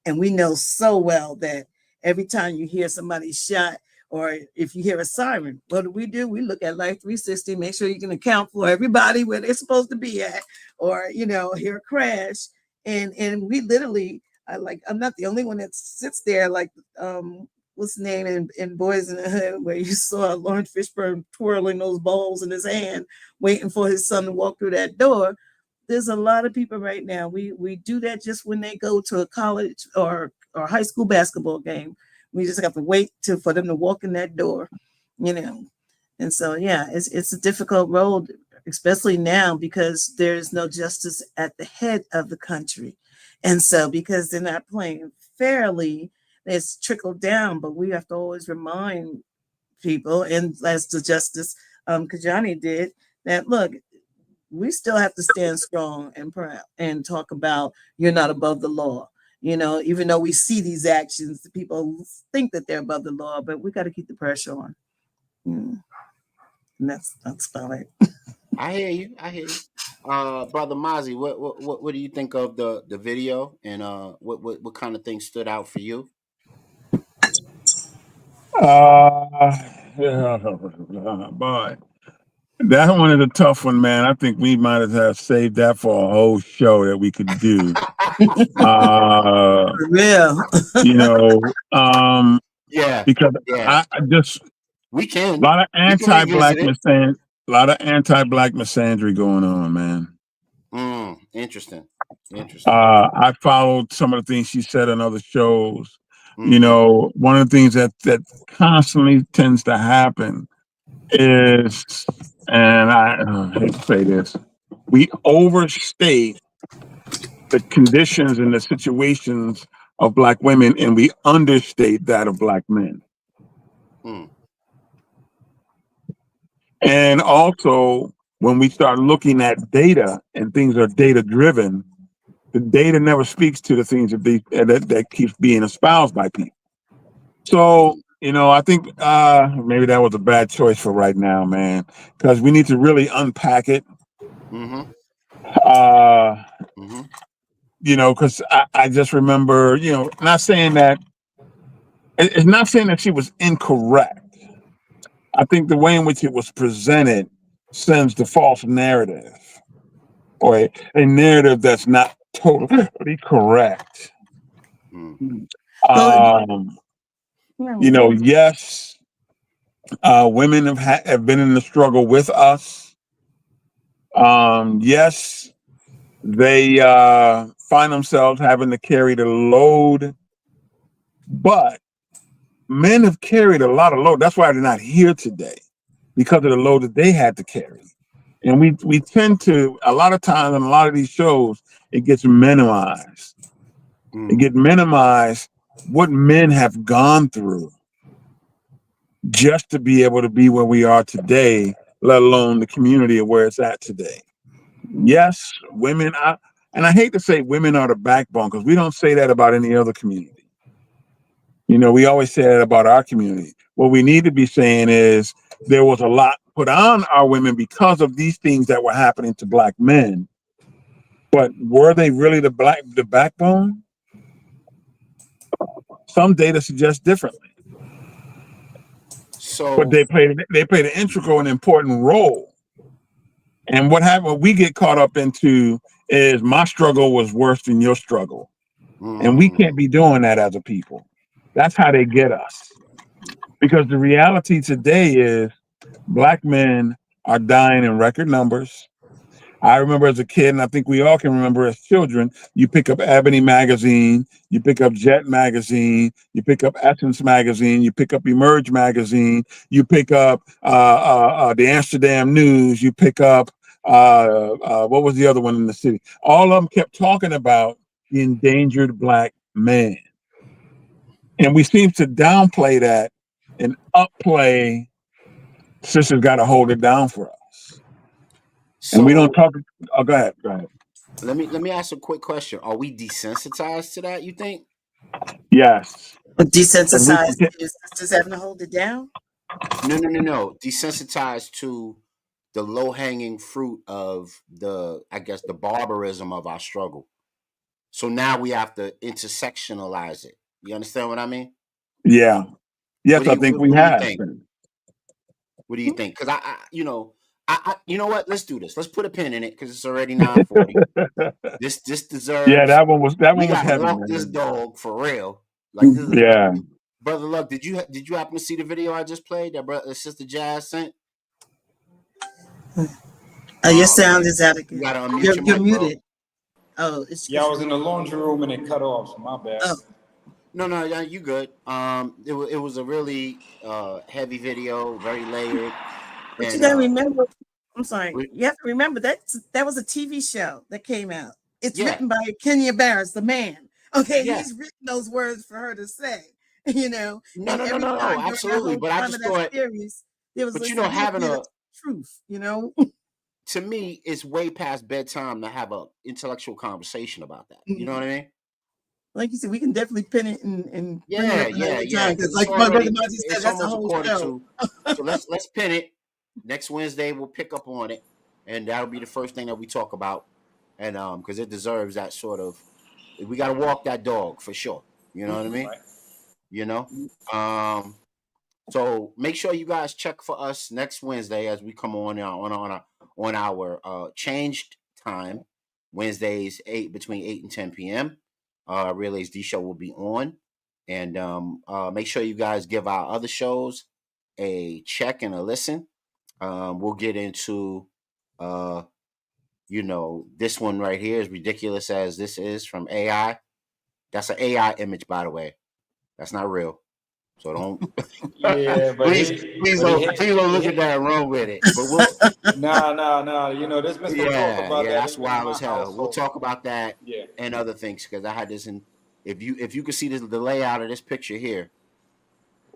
And we know so well that every time you hear somebody shot, or if you hear a siren, what do? We look at Life 360, make sure you can account for everybody where they're supposed to be at, or hear a crash. And we literally, I'm not the only one that sits there like what's the name in Boys in the Hood, where you saw Lawrence Fishburne twirling those balls in his hand, waiting for his son to walk through that door. There's a lot of people right now. We do that just when they go to a college or high school basketball game. We just have to wait for them to walk in that door, you know. And so yeah, it's a difficult road, especially now because there's no justice at the head of the country. And so because they're not playing fairly, it's trickled down. But we have to always remind people, and as the Justice Kajani did, that look, we still have to stand strong and proud and talk about you're not above the law. Even though we see these actions, people think that they're above the law, but we got to keep the pressure on. And that's about it. I hear you. I hear you. Brother Mozzie, what do you think of the video, and what kind of things stood out for you? Yeah, boy, that one is a tough one, man. I think we might as well saved that for a whole show that we could do. Uh, For real. you know, um, Yeah, because yeah. I just We a can lot of we can revisit anti-black it. a lot of anti-black misandry going on, man. Interesting. Interesting. I followed some of the things she said on other shows. Mm-hmm. One of the things that constantly tends to happen is, and I hate to say this, we overstate the conditions and the situations of black women, and we understate that of black men. Mm, And also, when we start looking at data and things are data driven, the data never speaks to the things that keeps being espoused by people. So, I think maybe that was a bad choice for right now, man, because we need to really unpack it. mm-hmm. Uh, Mm-hmm. because I just remember, not saying that it's not saying that she was incorrect. I think the way in which it was presented sends the false narrative, or a narrative that's not totally correct. Mm, Well, Um, yes, women have been in the struggle with us. Yes, they find themselves having to carry the load, but men have carried a lot of load. That's why they're not here today, because of the load that they had to carry. And we tend to, a lot of times on a lot of these shows, it gets minimized. It mm, gets minimized what men have gone through just to be able to be where we are today, let alone the community of where it's at today. Yes, women are, and I hate to say women are the backbone, because we don't say that about any other community. We always say that about our community. What we need to be saying is there was a lot put on our women because of these things that were happening to black men. But were they really the backbone? Some data suggests differently. But So they played an integral and important role. And what we get caught up into is my struggle was worse than your struggle. And we can't be doing that as a people. That's how they get us. Because the reality today is Black men are dying in record numbers. I remember as a kid, and I think we all can remember as children, you pick up Ebony magazine, you pick up Jet magazine, you pick up Essence magazine, you pick up Emerge magazine, you pick up the Amsterdam News, you pick up what was the other one in the city? All of them kept talking about the endangered Black man. And we seem to downplay that and upplay sisters got to hold it down for us. And we don't so talk. Oh, go ahead. Go ahead. let me ask a quick question. Are we desensitized to that, you think? Yes. And we Desensitized forget. is just having to hold it down. No. Desensitized to the low hanging fruit of I guess, the barbarism of our struggle. So now we have to intersectionalize it. You understand what I mean? Yeah. Yes, I think we What do you have. think? What do you think? Because you know what? Let's do this. Let's put a pin in it because it's already 9:40. This Yeah, deserves. that We one was gotta heavy, walk this man. dog for real. Like this is, Yeah. brother. Luck, did you happen to see the video I just played that Sister Jazz sent? Your Oh sound man, is out you again. gotta unmute your You're mic, bro. muted. Oh, it's Yeah, I because was in the laundry room and it cut off. So my bad. oh, No, yeah, you good. It was a really heavy video, very layered, but you and gotta remember. I'm sorry. we, You have to remember that was a TV show that came out. It's yeah, written by Kenya Barris, the man. Okay, yeah. he's written those words for her to say. You know, No, and no, no, every no, no, time during that absolutely. whole But I time of just that thought, series, there was but just a little having bit of a truth. You know. to me, it's way past bedtime to have a intellectual conversation about that. You know what I mean? Like you said, we can definitely pin it and bring it up another Yeah. time because, Because like my brother Monty said, it's that's a almost a whole quarter show. to. So let's pin it. Next Wednesday we'll pick up on it, and that'll be the first thing that we talk about. And because it deserves that sort of, we got to walk that dog for sure. You know what I mean? Right. You know. So make sure you guys check for us next Wednesday as we come on our changed time, Wednesdays between 8 and 10 p.m. Relays D show will be on, and make sure you guys give our other shows a check and a listen. We'll get into uh, this one right here, as ridiculous as this is, from AI. That's an AI image, by the way. That's not real. So don't Yeah, but please don't he look at hit. that and run with it. But we'll Nah. There's been some talk about that that's even in wild my as hell. We'll household. talk about that Yeah. and other things because I had this in. If you can see the layout of this picture here,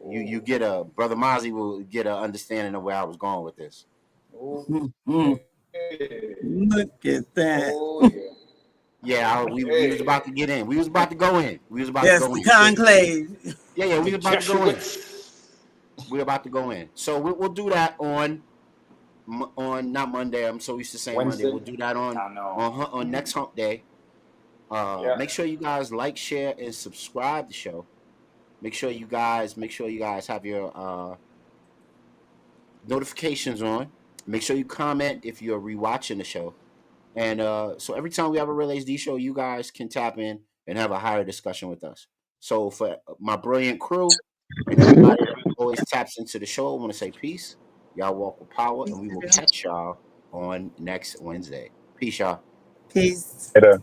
you Oh. get a brother Mozzie will get an understanding of where I was going with this. Mhm. Look at that. Oh yeah. Yeah, we was Okay. about to get in. We was about to go in. We was about to Yes, go the in. So conclave. yeah, we The was about to go in. Jesuits. We're about to go in. So we'll do that on not Monday. I'm so used to saying Monday. Wednesday. We'll do that I know. on next hump day. Yeah. Make sure you guys like, share, and subscribe to the show. Make sure you guys have your notifications on. Make sure you comment if you're rewatching the show. And so every time we have a Relays D show, you guys can tap in and have a higher discussion with us. So for my brilliant crew and everybody that always taps into the show, I want to say peace. Y'all walk with power, and we will catch y'all on next Wednesday. Peace, y'all. Peace. Later.